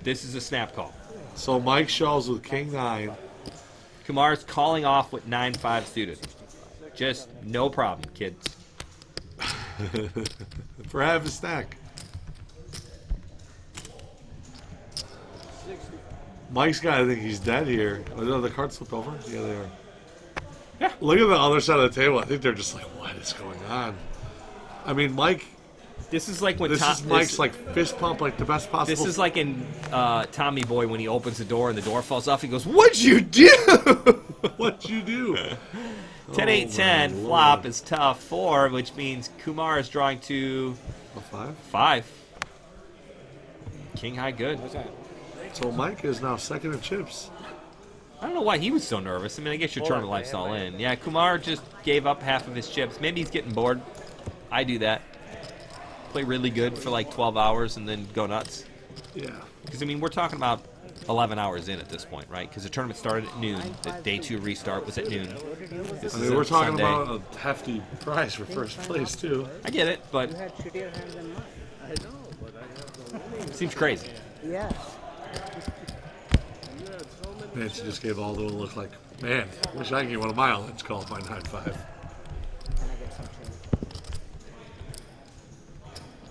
This is a snap call. So Mike shows with King 9. Kumar's calling off with 9-5 suited. Just no problem, kids. For half a stack. Mike's got to think he's dead here. Oh, no, the cards flipped over? Yeah, they are. Yeah. Look at the other side of the table. I think they're just like, what is going on? I mean, Mike... This is like when this is Mike's like fist pump, like the best possible. This is like in Tommy Boy when he opens the door and the door falls off. He goes, "What'd you do? What'd you do?" 10-8-10 flop is tough 4, which means Kumar is drawing to a 5. 5. King high good. So Mike is now second in chips. I don't know why he was so nervous. I mean, I guess your tournament life's all in. Yeah, Kumar just gave up half of his chips. Maybe he's getting bored. I do that. Play really good for like 12 hours and then go nuts. Yeah. Because, I mean, we're talking about 11 hours in at this point, right? Because the tournament started at noon. The day 2 restart was at noon. I mean, we're talking about a hefty prize for first place, too. I get it, but... Seems crazy. Yes. Nancy just gave Aldo a look like, man, wish I could get one of my lines called by 9-5.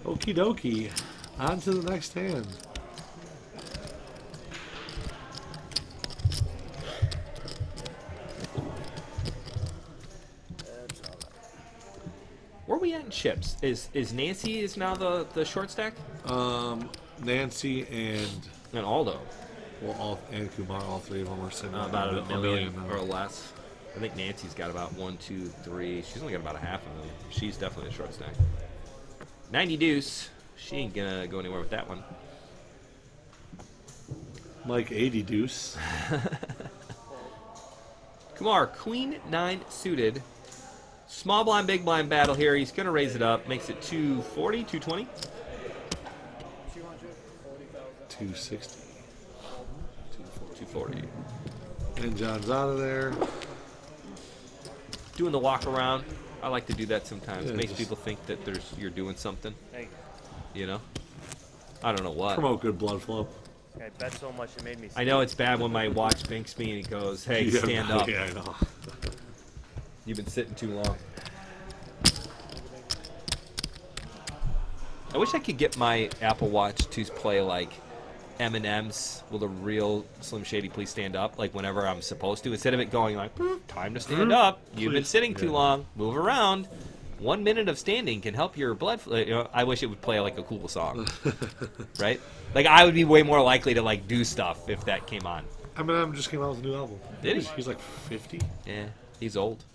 Okie dokie. On to the next hand. Where are we at in chips? Is Nancy is now the short stack? Nancy and Aldo. Well, and Kumar, all three of them are sitting about a million now. or less. I think Nancy's got about 1, 2, 3. She's only got about a half a million. She's definitely a short stack. 90 deuce. She ain't gonna go anywhere with that one. Mike 80 deuce. Kumar, Queen 9 suited. Small blind, big blind battle here. He's gonna raise it up. Makes it 240, 220. 260. 240. And John's out of there. Doing the walk around. I like to do that sometimes. Yeah, It makes people think that you're doing something. You know? I don't know what. Promote good blood flow. I bet so much it made me sick. I know it's bad when my watch binks me and it goes, hey, Yeah, stand up. Yeah, I know. You've been sitting too long. I wish I could get my Apple Watch to play like M&M's Will the Real Slim Shady Please Stand Up, like whenever I'm supposed to, instead of it going like, time to stand up. You've been sitting too long. Move around. 1 minute of standing can help your blood flow. You know, I wish it would play like a cool song, right? Like I would be way more likely to like do stuff if that came on. Eminem just came out with a new album. Did he? He's like 50. Yeah, he's old.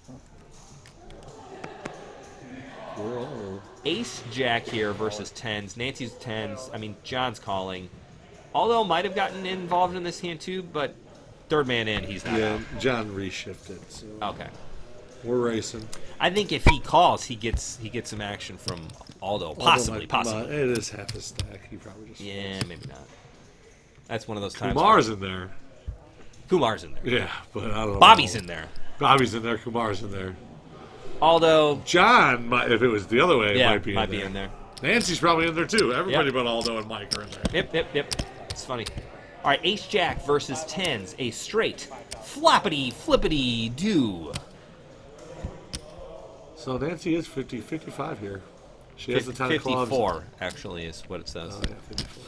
We're old. Ace Jack here versus tens. Nancy's tens. I mean, John's calling. Aldo might have gotten involved in this hand too, but third man in, he's not. Yeah, out. John reshifted. So Okay. we're racing. I think if he calls, he gets some action from Aldo. Possibly. It is half a stack. He probably just. Yeah, maybe not. That's one of those times. Kumar's in there. Kumar's in there. Yeah, but I don't know. Bobby's in there. Bobby's in there. Kumar's in there. Aldo. John, if it was the other way, Yeah, might be in there. Nancy's probably in there too. Everybody but Aldo and Mike are in there. Yep. It's funny. All right, Ace Jack versus tens. A straight floppity flippity do. So Nancy is 55 here. She has the 10 of clubs. 54 actually is what it says. Oh, yeah, 54.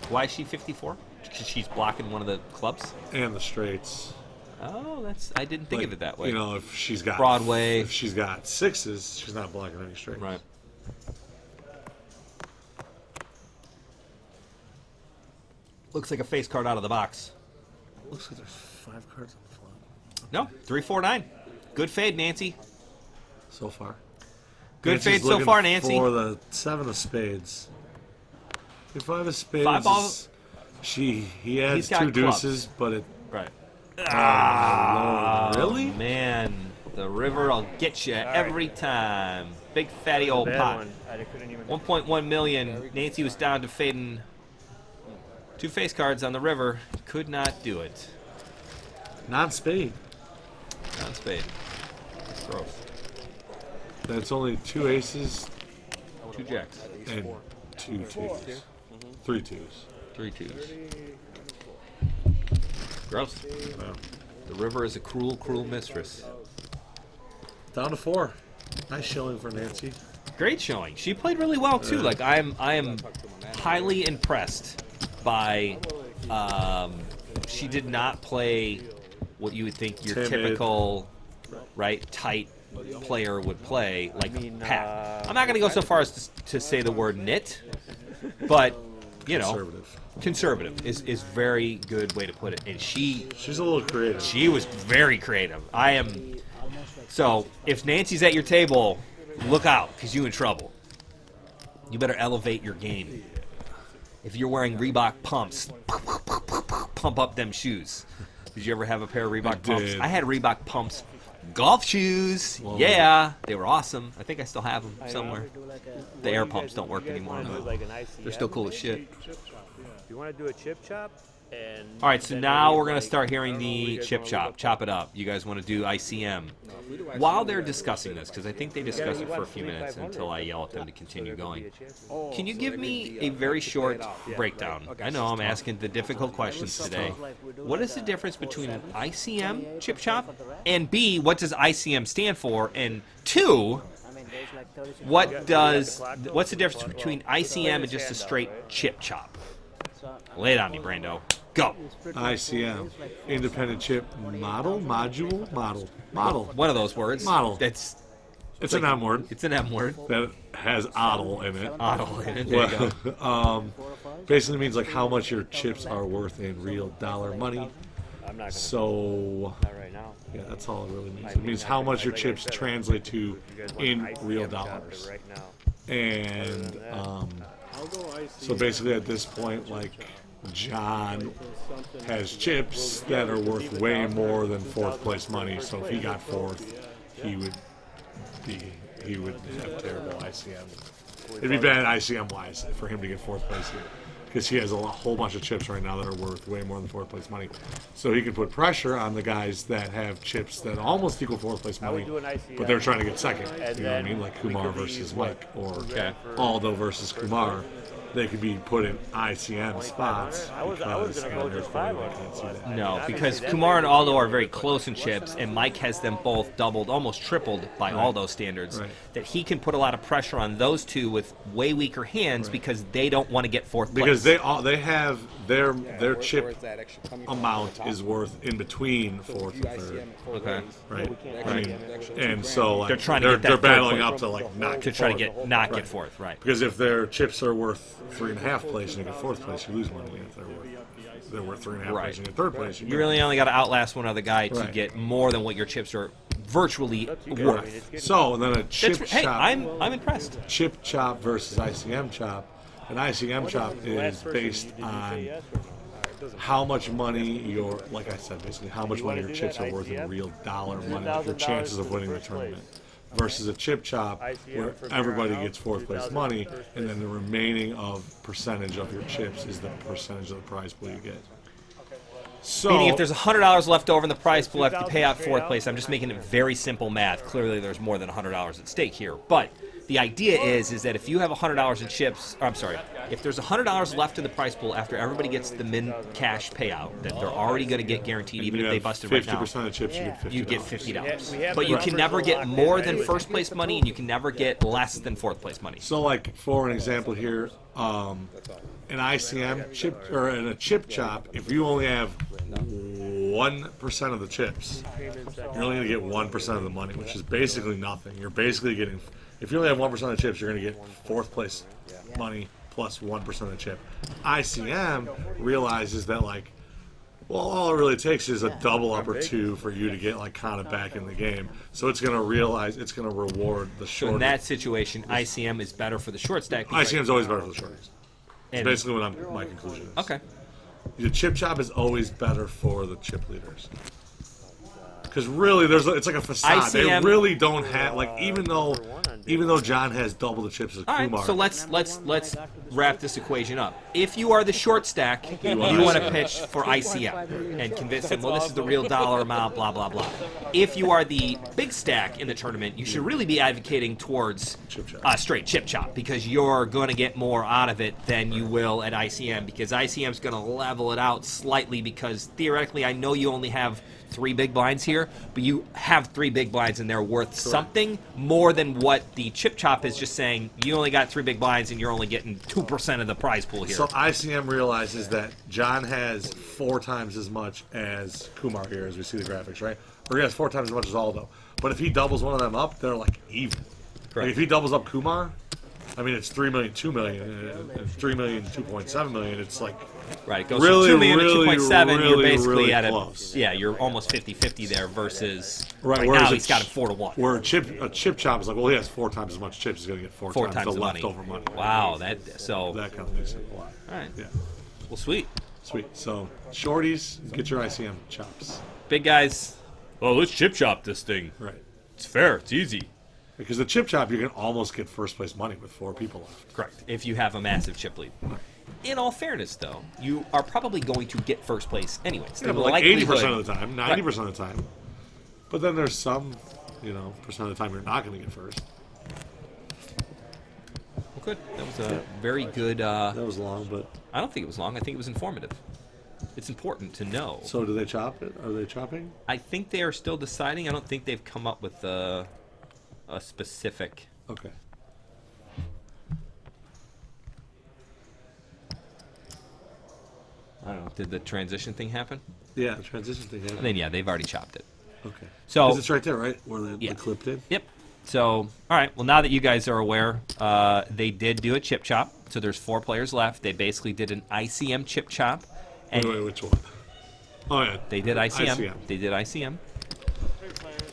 Why is she 54? Because she's blocking one of the clubs. And the straights. Oh, I didn't think of it that way. You know, if she's got Broadway. if she's got sixes, she's not blocking any straights. Right. Looks like a face card out of the box. Looks like there's 5 cards on the flop. No, 3-4-9. Good fade, Nancy. So far. Good Nancy's fade so looking far, Nancy. For the 7 of spades. If 5 of spades, 5 ball. He adds He's got 2 clubs. deuces, but it. Right. Oh, Lord, really? Man, the river will get you every time. Big fatty old Bad pot. one. I couldn't even. 1.1 million. Nancy was down to fading 2 face cards on the river. Could not do it. Non-spade. Non-spade. Gross. That's only 2 aces 2 jacks. and 2 twos. 3 twos. 3 twos. Gross. Wow. The river is a cruel, cruel mistress. Down to 4. Nice showing for Nancy. Great showing. She played really well too. Like I am highly impressed by. She did not play what you would think your Timid. typical, right, tight player would play. Like Pat. I'm not going to go so far as to say the word knit, but you know, conservative is very good way to put it. And she's a little creative. She was very creative. I am. So if Nancy's at your table, look out, because you're in trouble. You better elevate your game. If you're wearing Reebok pumps, pump up them shoes. Did you ever have a pair of Reebok pumps? I had Reebok pumps golf shoes. Whoa. Yeah, they were awesome. I think I still have them somewhere. The air pumps don't work anymore, but they're still cool as shit. You want to do a chip chop? And all right, so now we're going to start hearing the chip chop. Chop it up. You guys want to do ICM. While they're discussing this, because I think they discuss it for a few minutes until I yell at them to continue going, can you give me a very short breakdown? I know I'm asking the difficult questions today. What is the difference between an ICM chip chop? And B, what does ICM stand for? And 2, what's the difference between ICM and just a straight chip chop? Lay it on me, Brando. Go. ICM. Independent chip model. One of those words. Model. It's an M word. It's an M word. That has oddle in it. Oddle in it. There you go. Basically means like how much your chips are worth in real dollar money. So, yeah, that's all it really means. It means how much your chips translate to in real dollars. And so basically at this point, like, John has chips that are worth way more than 4th place money. So if he got 4th, he would have terrible ICM. It'd be bad ICM wise for him to get 4th place here, because he has a whole bunch of chips right now that are worth way more than 4th place money. So he can put pressure on the guys that have chips that almost equal 4th place money, but they're trying to get 2nd. You know what I mean? Like Kumar versus Mike, or Aldo versus Kumar. They could be put in ICM spots. I was going to go just 5 on. No, because Kumar and Aldo are very close in chips, and Mike has them both doubled, almost tripled by Aldo standards. Right. That he can put a lot of pressure on those two with way weaker hands because they don't want to get 4th place. Because they have their chip amount is worth in between 4th and 3rd. Okay. Right. I mean, and so like, they're trying to they're battling up to like not to try to get get 4th. Right. Because if their chips are worth 3.5 place and you get 4th place, you lose money. If they're worth 3.5 place and you get 3rd place, you really only got to outlast one other guy to get more than what your chips are virtually worth. So and then a chip chop. Hey, I'm impressed. Chip chop versus ICM chop. An ICM chop is based on how much money like I said, basically how much money your chips are worth in real dollar money, like your chances of winning the tournament. Versus a chip chop where everybody gets 4th place money, and then the remaining of percentage of your chips is the percentage of the prize pool you get. So, Meaning if there's $100 left over in the prize pool after you pay out fourth place, I'm just making it very simple math. Clearly there's more than $100 at stake here. But the idea is that if you have $100 in chips, or I'm sorry, if there's $100 left in the prize pool after everybody gets the min cash payout that they're already going to get guaranteed, even if they busted right now, 50% of chips, you get $50. But you can never get more than first place money, and you can never get less than fourth place money. So, like, for an example here, an ICM chip, or in a chip chop, if you only have 1% of the chips, you're only going to get 1% of the money, which is basically nothing. You're basically getting, if you only have 1% of the chips, you're going to get fourth place money plus 1% of the chip. ICM realizes that, like, well, all it really takes is a double up or two for you to get, like, kind of back in the game. So it's going to realize, it's going to reward the short. So in that situation, ICM is better for the short stack. ICM is always better for the shorts. And- That's basically what my conclusion is. Okay. The chip chop is always better for the chip leaders. Because really, it's like a facade. ICM They really don't have, like, even though John has double the chips as All Kumar. right, so let's wrap this equation up. If you are the short stack, you want to pitch for ICM and convince them, well, this is the real dollar amount, blah, blah, blah. If you are the big stack in the tournament, you should really be advocating towards straight chip chop, because you're going to get more out of it than you will at ICM, because ICM is going to level it out slightly, because theoretically I know you only have 3 big blinds here, but you have 3 big blinds and they're worth something more than what the chip chop is just saying. You only got 3 big blinds and you're only getting 2% of the prize pool here. So ICM realizes that John has 4 times as much as Kumar here, as we see the graphics, right? Or he has 4 times as much as Aldo. But if he doubles one of them up, they're like even. Like if he doubles up Kumar, I mean, it's 3 million, 2 million, 3 million, 2.7 million. It's like right, it goes really, from 2 million really, to 2.7. really, You're basically really at close. you're almost 50-50 there versus right now he's got it 4-1. Where a chip chop is like, well, he has 4 times as much chips. He's going to get 4 times the money. leftover money. Wow, that kind of makes it a lot. All right. Yeah. Well, sweet. So shorties, get your ICM chops. Big guys. Oh, let's chip chop this thing. Right. It's fair. It's easy. Because the chip chop, you can almost get first place money with 4 people left. Correct. If you have a massive chip lead. In all fairness, though, you are probably going to get first place anyways. Yeah, but like 80% of the time, 90% of the time. But then there's some, percent of the time you're not going to get first. Well, good. That was a very good. That was long, but I don't think it was long. I think it was informative. It's important to know. So do they chop it? Are they chopping? I think they are still deciding. I don't think they've come up with a specific. Okay. I don't know. Did the transition thing happen? Yeah, the transition thing happened. And then yeah, they've already chopped it. Okay. So 'cause it's right there, right? Where the clip did? Yep. So, all right. Well, now that you guys are aware, they did do a chip chop. So there's 4 players left. They basically did an ICM chip chop. And Wait, which one? Oh, yeah. they did ICM. ICM. They did ICM.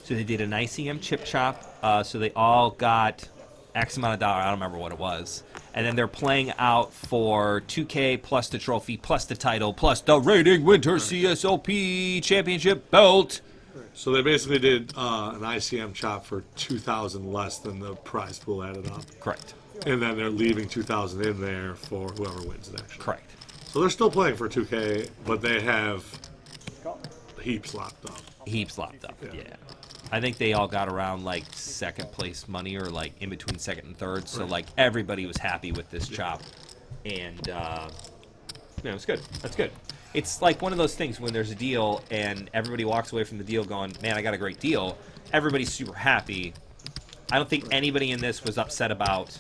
So they did an ICM chip chop. So they all got X amount of dollar. I don't remember what it was. And then they're playing out for 2K plus the trophy plus the title plus the Rating Winter CSOP Championship belt. So they basically did an ICM chop for 2,000 less than the prize pool added up. Correct. And then they're leaving 2,000 in there for whoever wins it, actually. Correct. So they're still playing for 2K, but they have heaps locked up. Heaps locked up. Yeah. Yeah. I think they all got around like second place money or like in between second and third. So like everybody was happy with this chop. And it's good. That's good. It's like one of those things when there's a deal and everybody walks away from the deal going, man, I got a great deal. Everybody's super happy. I don't think anybody in this was upset about,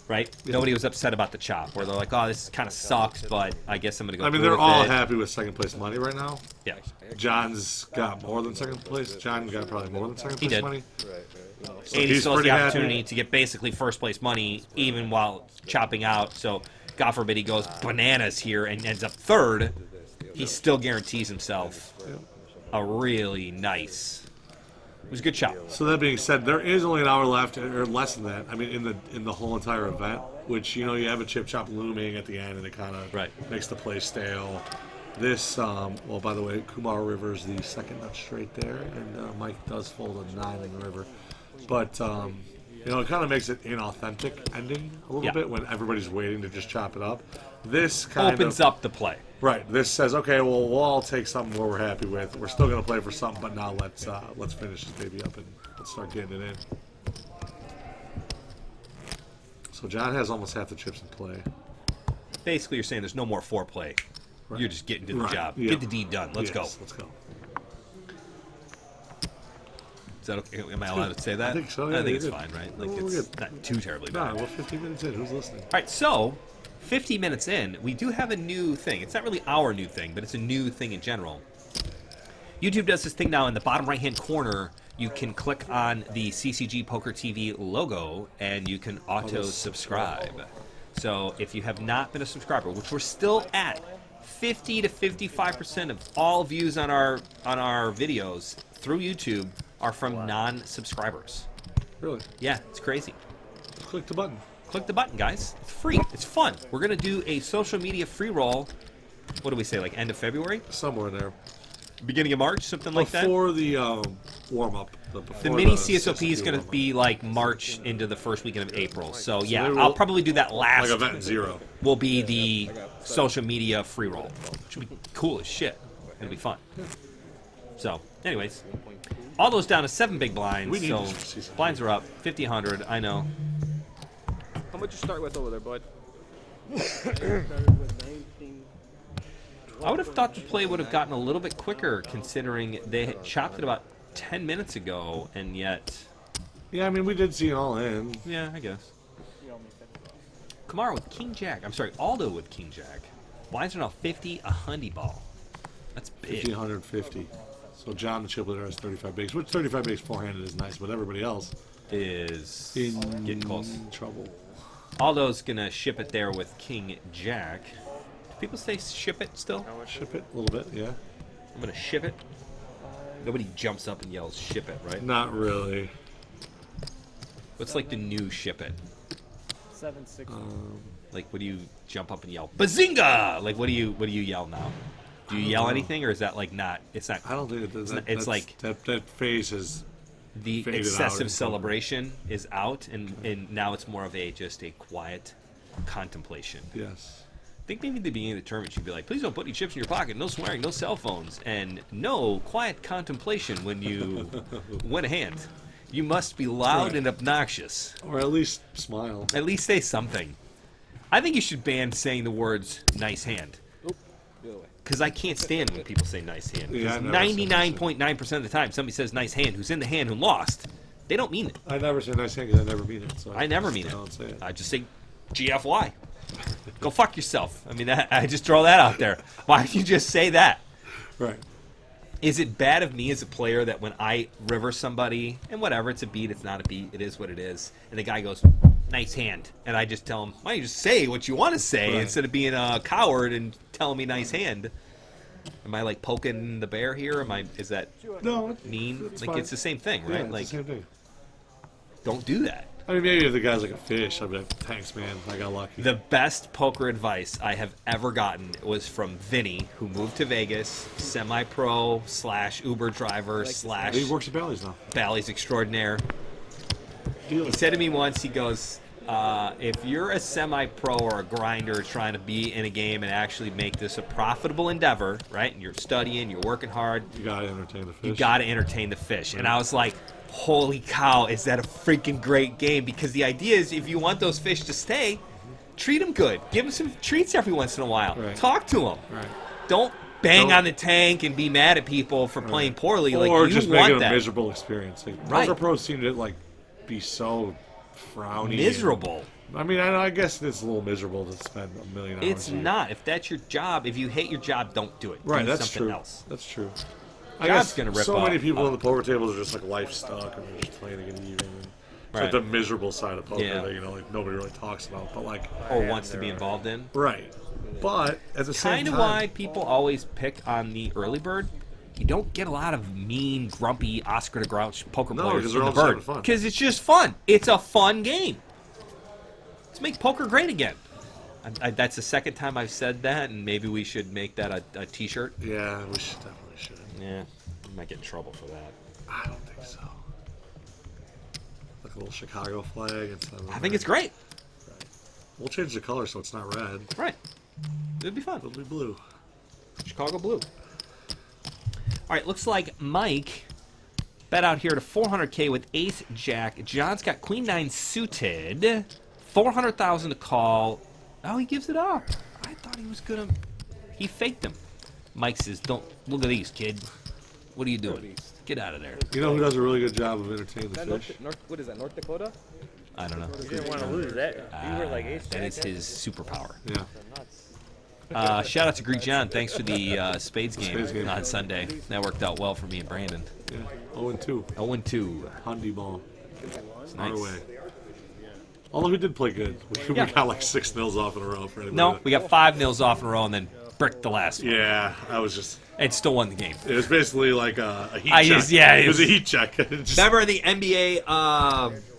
right? Yeah. Nobody was upset about the chop where they're like, oh, this kind of sucks, but I guess I'm going to go. I mean, they're all happy with second place money right now. Yeah. John's got more than second place. John got probably more than second place money. So and he still has the opportunity to get basically first place money even while chopping out. So God forbid he goes bananas here and ends up third. He still guarantees himself a really nice. It was a good chop. So that being said, there is only an hour left, or less than that. I mean, in the whole entire event, which you have a chip chop looming at the end, and it kind of makes the play stale. This, well, by the way, Kumar River's the second nut straight there, and Mike does fold a 9 in the river. But You know, it kind of makes it inauthentic ending a little bit when everybody's waiting to just chop it up. This kind Opens up the play. Right. This says, okay, well, we'll all take something where we're happy with. We're still going to play for something, but now let's finish this baby up and let's start getting it in. So John has almost half the chips in play. Basically, you're saying there's no more foreplay. Right. You're just getting to the job. Yeah. Get the deed done. Let's go. Let's go. Is that okay? Am I allowed to say that? I think so. Yeah, I think it's good. fine, right? Like, Well, it's not too terribly bad. Nah, we're 15 minutes in. Who's listening? All right, so 50 minutes in, we do have a new thing. It's not really our new thing, but it's a new thing in general. YouTube does this thing now in the bottom right-hand corner. You can click on the CCG Poker TV logo, and you can auto-subscribe. So if you have not been a subscriber, which we're still at 50 to 55% of all views on our videos through YouTube are from non-subscribers. Really? Yeah, it's crazy. Click the button. Click the button, guys. It's free. It's fun. We're going to do a social media free roll. What do we say, like end of February? Somewhere in there. Beginning of March, something like that? Before the warm-up. The mini CSOP is going to be like March into the first weekend of April. So yeah, I'll probably do that last. Like Event Zero. Will be the social media free roll. Which will be cool as shit. It'll be fun. So, anyways. All those down to 7 big blinds. We need So this blinds are up. 50, 100. I know. How much you start with over there, bud? I would have thought the play would have gotten a little bit quicker considering they had chopped it about 10 minutes ago, and yet... Yeah, I mean, we did see it all in. Yeah, I guess. Kumar with King Jack. I'm sorry, Aldo with King Jack. Blinds are now 50, a hundy ball. That's big. 50, 150. So John the chip leader has 35 bigs, which 35 bigs four-handed is nice, but everybody else Is in getting close. trouble. Aldo's going to ship it there with King Jack. Do people say ship it still? Ship it a little bit, yeah. I'm going to ship it. Nobody jumps up and yells ship it, right? Not really. What's like the new ship it? 760. Like, what do you jump up and yell? Bazinga! Like, what do you yell now? Do you yell anything, or is that like not? It's not. I don't think It's like that phase is the faded out excessive in celebration is out, and now it's more of just a quiet contemplation. yes. I think maybe at the beginning of the tournament should be like, please don't put any chips in your pocket, no swearing, no cell phones, and no quiet contemplation when you win a hand. You must be loud and obnoxious. Or at least smile. At least say something. I think you should ban saying the words nice hand. Because I can't stand when people say nice hand. Yeah, Because 99.9% of the time somebody says nice hand who's in the hand who lost, they don't mean it. I never say nice hand because I never mean it. So I never mean it. Don't say it. I just say GFY. Go fuck yourself. I mean, I just throw that out there. Why don't you just say that? Right. Is it bad of me as a player that when I river somebody, and whatever, it's a beat, it's not a beat, it is what it is, and the guy goes, nice hand, and I just tell him, why don't you just say what you want to say instead of being a coward and telling me nice hand? Am I like poking the bear here? Is that No, mean? it's Like fine. it's the same thing, Yeah, right? it's Like, the same thing. don't do that. I mean, maybe if the guy's like a fish, I'd be like, thanks, man. I got lucky. The best poker advice I have ever gotten was from Vinny, who moved to Vegas, semi-pro / Uber driver / He works at Bally's now. Bally's extraordinaire. Deal. He said to me once, he goes, if you're a semi-pro or a grinder trying to be in a game and actually make this a profitable endeavor, right, and you're studying, you're working hard, You gotta entertain the fish. you got to entertain the fish. And I was like, holy cow, is that a freaking great game? Because the idea is if you want those fish to stay, treat them good. Give them some treats every once in a while. Right. Talk to them. Right. Don't bang Don't- on the tank and be mad at people for playing poorly. Like, Or you just make want it a that. miserable experience. Like, Right. Poker pros seem to like be so frowny. Miserable. I mean, I guess it's a little miserable to spend a million hours. It's a year. not. If that's your job, if you hate your job, don't do it. Right, do that's something true. else. That's true. I Job's guess gonna rip so many up. people on the poker tables are just like life stuck and they're just playing again even. It's Right. like the miserable side of poker Yeah. that like nobody really talks about. But like, Or wants to be involved in. right. But at the same Kind time, of why people always pick on the early bird. You don't get a lot of mean, grumpy Oscar the Grouch poker No, players 'cause in they're the all bird. having fun. Because it's just fun. It's a fun game. Let's make poker great again. That's the second time I've said that, and maybe we should make that a T-shirt. yeah, we should definitely should. Yeah, we might get in trouble for that. I don't think so. Like a little Chicago flag instead of I think it's great. We'll change the color so it's not red. Right. It'd be fun. It'll be blue. Chicago blue. All right, looks like Mike bet out here to 400K with Ace Jack. John's got Queen 9 suited. 400,000 to call. Oh, he gives it up. I thought he was gonna. He faked him. Mike says, "Don't look at these, kid. What are you doing? Get out of there." You know who does a really good job of entertaining the North, fish? what is that, North Dakota? I don't know. You didn't want to lose that. You were like ace That is jack, his superpower. Yeah. nuts. Shout out to Greek John. Thanks for the Spades game, Spades game. on Sunday. That worked out well for me and Brandon. Yeah. 0-2. 0-2. Hundy ball. It's Our nice. way. Although we did play good. We Yeah. got like 6 nils off in a row for anybody. No, we got 5 nils off in a row and then bricked the last one. Yeah, I was just. And still won the game. It was basically like a heat I check. just- yeah, it was a it's- heat check. Just Remember the NBA?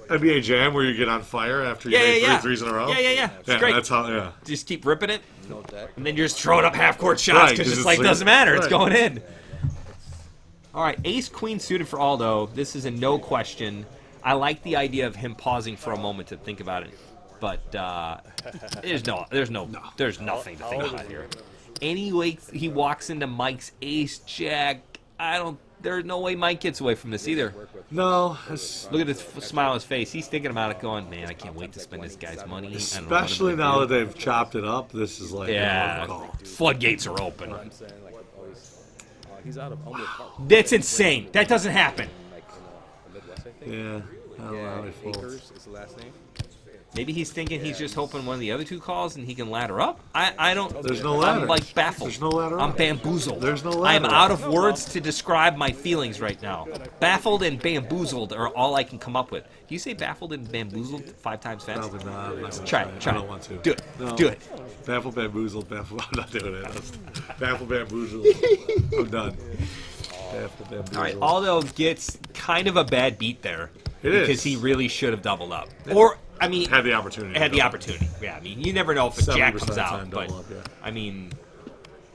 NBA Jam where you get on fire after you Yeah, make yeah, yeah. three threes in a row. Yeah. It's Yeah, great. that's how. Yeah. Just keep ripping it, No jack. and then you're just throwing up half-court shots Right, because 'cause it's it's like like- doesn't matter. It's right. going in. All right, Ace Queen suited for Aldo. This is a no question. I like the idea of him pausing for a moment to think about it, but there's nothing to think about here. Anyway, he walks into Mike's Ace Jack. There's no way Mike gets away from this either. No, Look at his smile on his face. He's thinking about it, going, "Man, I can't wait to spend this guy's money." I don't know what I'm especially gonna now do." that they've chopped it up. This is like Yeah, oh, floodgates are open. I'm saying, like, he's out of Elmwood Park. That's insane. That doesn't happen. Like, in the Midwest, I think. yeah. I don't know how he folds. Akers is the last name. Maybe he's thinking he's just hoping one of the other two calls and he can ladder up. I don't. There's no ladder. I'm like baffled. There's no ladder I'm up. bamboozled. There's no I'm ladder out up. of words to describe my feelings right now. Baffled and bamboozled are all I can come up with. Do you say baffled and bamboozled 5 times fast? Probably not. I'm not gonna Try it. I don't want to. Do it. No. Do it. Baffle bamboozled. Baffle. I'm not doing it. Baffle bamboozled. I'm done. Baffle bamboozled. All right, Aldo gets kind of a bad beat there It because is. he really should have doubled up. Or, I mean, Had the opportunity. had the opportunity. Yeah, I mean, you never know if a 70% jack of comes the out, time, but double up, yeah. I mean,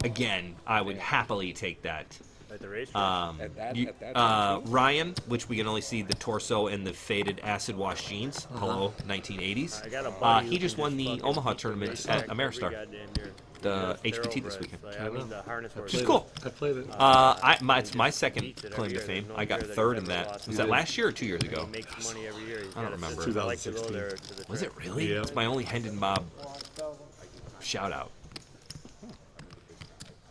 again, I would happily take that. At the race. At that time, too. Ryan, which we can only see the torso and the faded acid wash jeans. Hello, 1980s. I got a buddy He who just can won the fucking Omaha tournament race at every Ameristar, goddamn year. the They're HPT over this it. weekend. Like, I mean, the harness horse. Which is cool. I played it. It's my second Beats it claim every to year. fame. There's no I got year that third he's in never that. lost. Was that last year or 2 years ago? He makes money every year. He's I don't got a remember. system. I like to go 2016. there to the Was it track. really? Yeah. It's my only Hendon Mob shout out.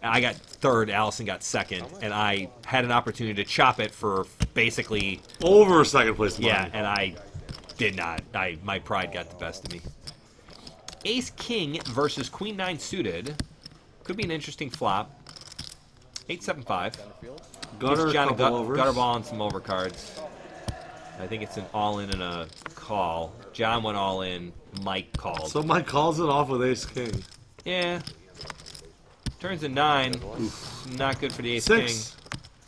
I got third, Allison got second, and I had an opportunity to chop it for basically, Over second place. Money. yeah, and I did not. My pride got the best of me. Ace King versus Queen 9 suited. Could be an interesting flop. 8-7-5. Gutter, Gives John a couple overs. gutter ball and some overcards. I think it's an all-in and a call. John went all in. Mike called. So Mike calls it off with Ace King. Yeah. Turns a 9. Not good for the Ace 6.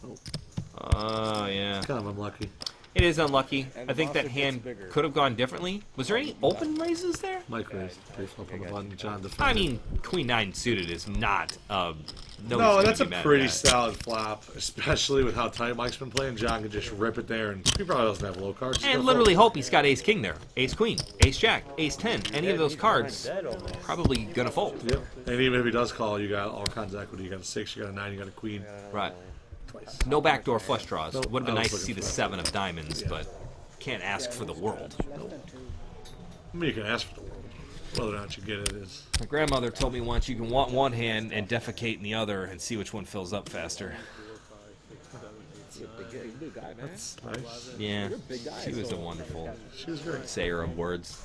King. Oh, yeah. Kind of unlucky. It is unlucky. And I think the that monster hand gets bigger. could have gone differently. Was there any open raises there? Mike raised pre-flop on the button. John defended. I mean, Queen 9 suited is not. No, that's a pretty sad. solid flop, especially with how tight Mike's been playing. John could just rip it there, and he probably doesn't have low cards. He's And gonna literally fold. hope he's got Ace King there. Ace Queen, Ace Jack, Ace 10. Any of those cards Dead almost. probably gonna fold. Yep. And even if he does call, you got all kinds of equity. You got a 6, you got a 9, you got a queen. Right. No backdoor flush draws. Nope, Would have been I was nice to see looking the for that. 7 of diamonds, but can't ask for the world. I mean, you can ask for the world. Whether or not you get it is. My grandmother told me once you can want one hand and defecate in the other and see which one fills up faster. He's a big guy, man. It's nice. Yeah, big guy, she was so- a wonderful She was great. sayer of words.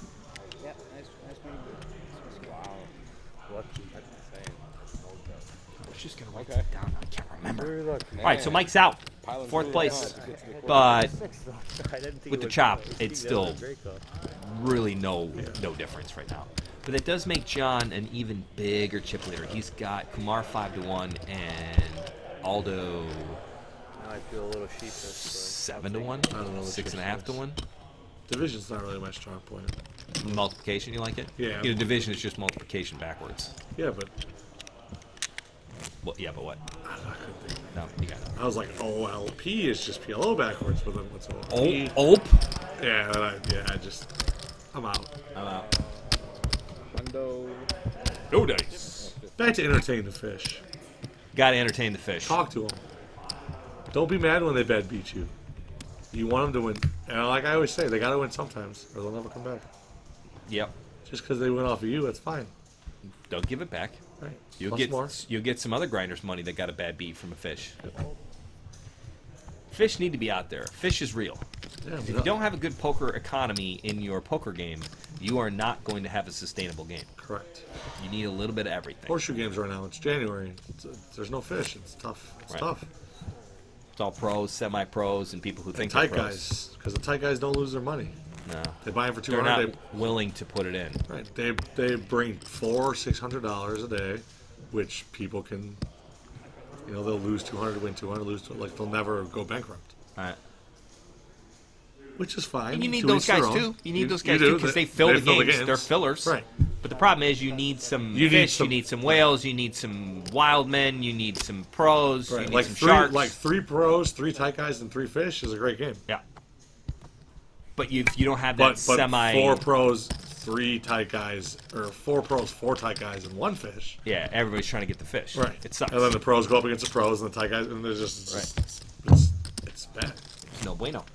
Wow. Lucky. That's insane. I was just gonna write Okay. that down. I can't remember. Very lucky. All right, so Mike's out, Piling 4th through place, the cards. but Six, though. I didn't think with it the was- chop, I think it's that was still a great call. really no difference right now. But that does make John an even bigger chip leader. He's got Kumar 5-1 and Aldo Now I feel a little sheepish. 7-1, I don't know what 6.5 to 1. Division's not really my strong point. Multiplication, you like it? Yeah. You know, division is just multiplication backwards. Yeah, but Well, yeah, but what? I couldn't think. No, you got it. I was like, OLP is just PLO backwards, but then what's OLP? Olp? Yeah, I'm out. I'm out. Hundo. No dice. Back to entertain the fish. Got to entertain the fish. Talk to them. Don't be mad when they bad beat you. You want them to win. And like I always say, they got to win sometimes, or they'll never come back. Yep. Just because they win off of you, that's fine. Don't give it back. Right. You'll get some other grinders money that got a bad beat from a fish. Fish need to be out there. Fish is real. Yeah, If you don't have a good poker economy in your poker game, you are not going to have a sustainable game. Correct. You need a little bit of everything. Horseshoe games right now. It's January. There's no fish. It's tough. It's Right. tough. It's all pros, semi-pros, and people who think Tight they're pros. guys, because the tight guys don't lose their money. No, They buy them for they're $200. not willing to put it in. Right. They bring $400-$600 a day, which people can, they'll lose 200, win 200, lose 200, like they'll never go bankrupt, All right. which is fine. And you need To those each their guys own. too. You need those You guys do. too because they fill the games. They're fillers. Right. But the problem is you need some You need fish, some- you need some whales, you need some wild men, you need some pros, you Right. need Like some three, sharks. like 3 pros, 3 tight guys, and 3 fish is a great game. Yeah. But you don't have that But semi. 4 pros, 3 tight guys, or 4 pros, 4 tight guys, and 1 fish. Yeah, everybody's trying to get the fish. Right. It sucks. And then the pros go up against the pros, and the tight guys, and there's just Right. it's bad. No bueno.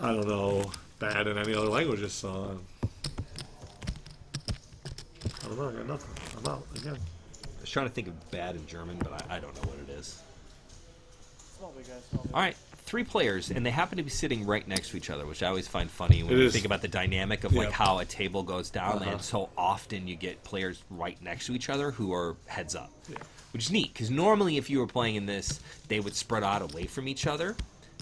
I don't know bad in any other languages, so I don't know. I got nothing. I'm out again. I was trying to think of bad in German, but I don't know what it is. Small big guys, small big. All right, 3 players, and they happen to be sitting right next to each other, which I always find funny when It you is. think about the dynamic of like Yeah. how a table goes down, Uh-huh. and so often you get players right next to each other who are heads up, Yeah. which is neat because normally if you were playing in this, they would spread out away from each other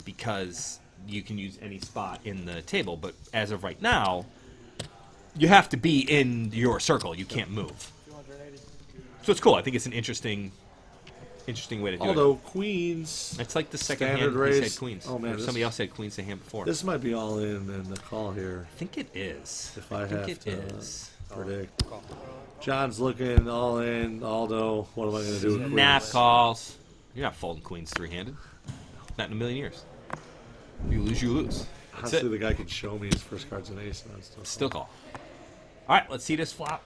because you can use any spot in the table. But as of right now, you have to be in your circle. You can't move. 280. So it's cool. I think it's an interesting way to do it. Although queens, It's like the second Standard hand he raise. said queens. Oh, man, Or this- somebody else said queens the hand before. this might be all in the call here. I think it is. If I think have it to is. predict, John's looking all in. Aldo, what am I going to do? With Nap queens? calls. You're not folding queens 3-handed. Not in a million years. If you lose, you lose. That's Honestly, it. the guy could show me his first cards and ace. And stuff. Still call. All right, let's see this flop.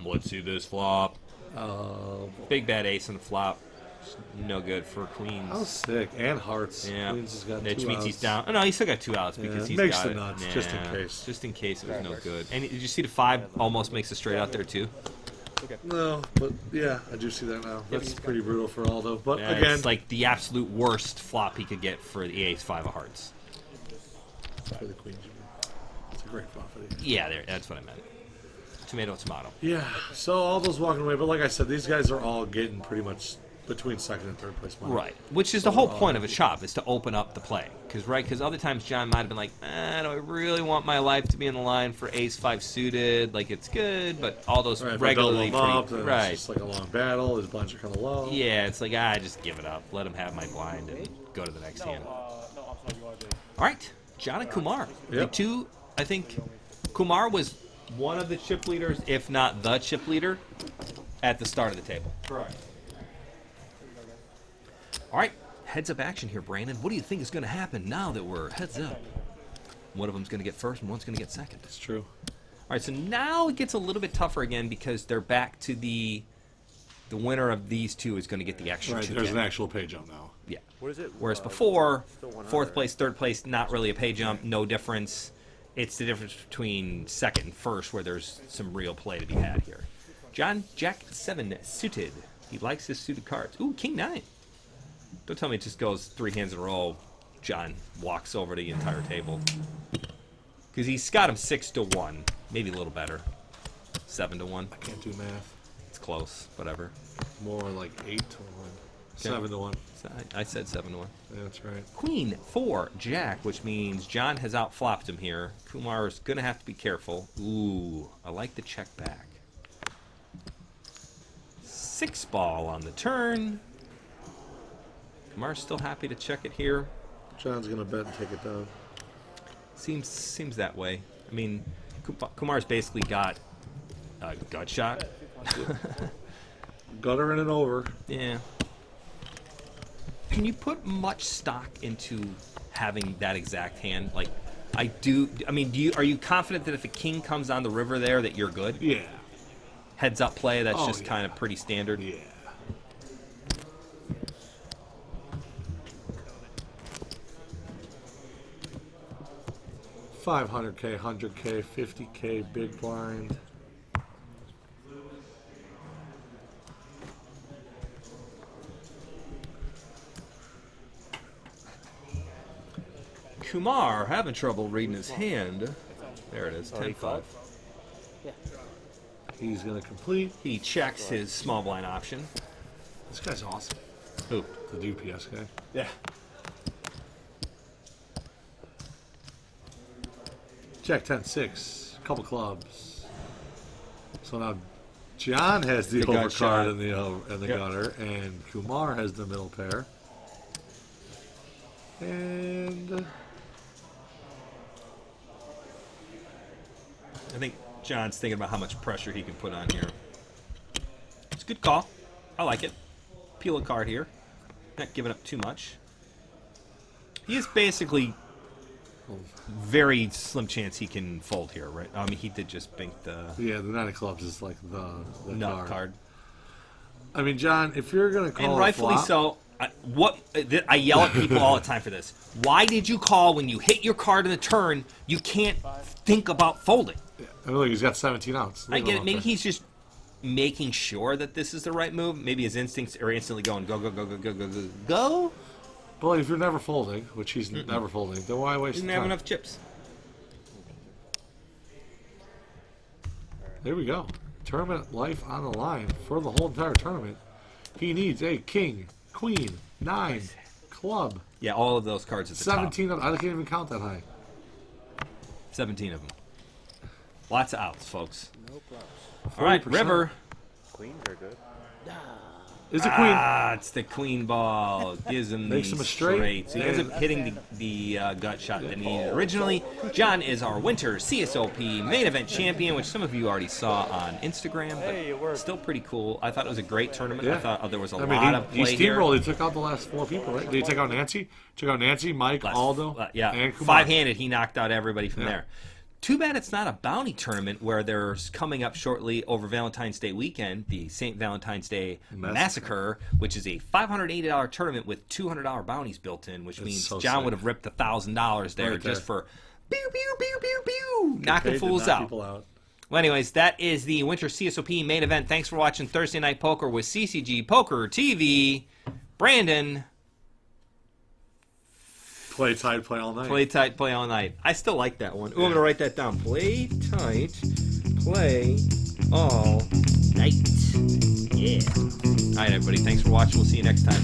Let's see this flop. Big bad ace on the flop. No good for queens. How sick and hearts. Yeah, Queens has got which 2 means he's outs. down. Oh, no, he's still got 2 outs because he's makes got the it. nuts, just in case. Just in case it was no good. And did you see the 5 almost makes a straight out there too? No, but yeah, I do see that now. That's pretty brutal for Aldo. But Yeah, again, it's like the absolute worst flop he could get for the ace 5 of hearts. for the queens, you mean. It's a great flop for the Yeah, that's what I meant. Tomato, tomato. Yeah, so Aldo's walking away, but like I said, these guys are all getting pretty much between second and third place money. Right, which is the whole point of a shop, is to open up the play. Because other times John might have been like, do I really want my life to be in the line for ace 5 suited? Like, it's good, but all those Right, if I double regularly... them up, then right. it's just like a long battle. His blinds are kind of low. Yeah, it's like, just give it up. Let him have my blind and go to the next hand. No, I'm sorry, you are Jay. All right, John and Kumar. The Yep. 2, I think, Kumar was one of the chip leaders, if not the chip leader, at the start of the table. Correct. All right, heads up action here, Brandon. What do you think is going to happen now that we're heads up? One of them's going to get first and one's going to get second. It's true. All right, so now it gets a little bit tougher again because they're back to the winner of these 2 is going to get the extra Right, 2. there's an actual pay jump now. Yeah. What is it? Whereas before, still 100. 4th place, 3rd place, not really a pay jump, no difference. It's the difference between 2nd and 1st where there's some real play to be had here. John, Jack 7 suited. He likes his suited cards. Ooh, King 9. Don't tell me it just goes 3 hands in a row. John walks over the entire table. Because he's got him 6-1, maybe a little better. 7-1. I can't do math. It's close, whatever. More like 8-1. 7-1. So I said 7-1. Yeah, that's right. Queen 4 Jack, which means John has outflopped him here. Kumar's going to have to be careful. Ooh, I like the check back. 6 ball on the turn. Kumar's still happy to check it here. John's going to bet and take it down. Seems that way. I mean, Kumar's basically got a gut shot. Gutter in and over. Yeah. Can you put much stock into having that exact hand? Like, I do. I mean, are you confident that if a king comes on the river there, that you're good? Yeah. Heads up play. That's just yeah. kind of pretty standard. Yeah. $500K, 100K, 50K, big blind. Kumar having trouble reading his hand. There it is, 10-5. He's going to complete. He checks his small blind option. This guy's awesome. Who? The UPS guy. Yeah. Jack 10-6. Couple clubs. So now John has the overcard in the gutter, and Kumar has the middle pair. And I think John's thinking about how much pressure he can put on here. It's a good call. I like it. Peel a card here. Not giving up too much. He is basically very slim chance he can fold here, right? I mean, he did just bink the... Yeah, the 9 of clubs is like the nut card. I mean, John, if you're going to call and rightfully so, I yell at people all the time for this. Why did you call when you hit your card in the turn? You can't think about folding. Yeah. I mean, look, he's got 17 outs. I get it. Maybe he's just making sure that this is the right move. Maybe his instincts are instantly going, go, go, go, go, go, go, go, go. Well, if you're never folding, which he's never folding, then why waste Didn't time? have enough chips. There we go. Tournament life on the line for the whole entire tournament. He needs a king, queen, 9, club. Yeah, all of those cards at the 17 top. of, I can't even count that high. 17 of them. Lots of outs, folks. No problem. All right, 40%. River. Queens are good. Is the queen? Ah, it's the queen ball. Gives him the Makes him a straight. So he ends up hitting the gut shot that he needed originally. John is our winter CSOP main event champion, which some of you already saw on Instagram, but still pretty cool. I thought it was a great tournament. Yeah. I thought there was a I lot mean, of he play here. steamrolled. He took out the last 4 people, right? Did he take out Nancy? Took out Nancy, Mike, Aldo, and Kumar. Five-handed, he knocked out everybody from there. Too bad it's not a bounty tournament where there's coming up shortly over Valentine's Day weekend, the St. Valentine's Day Massacre, which is a $580 tournament with $200 bounties built in, which means so John sick. would have ripped $1,000 there Right just there. for pew, pew, pew, pew, pew, knocking Paid to fools knock out. people out. Well, anyways, that is the Winter CSOP main event. Thanks for watching Thursday Night Poker with CCG Poker TV. Brandon. Play tight, play all night. Play tight, play all night. I still like that one. Ooh, I'm going to write that down. Play tight, play all night. Yeah. All right, everybody. Thanks for watching. We'll see you next time.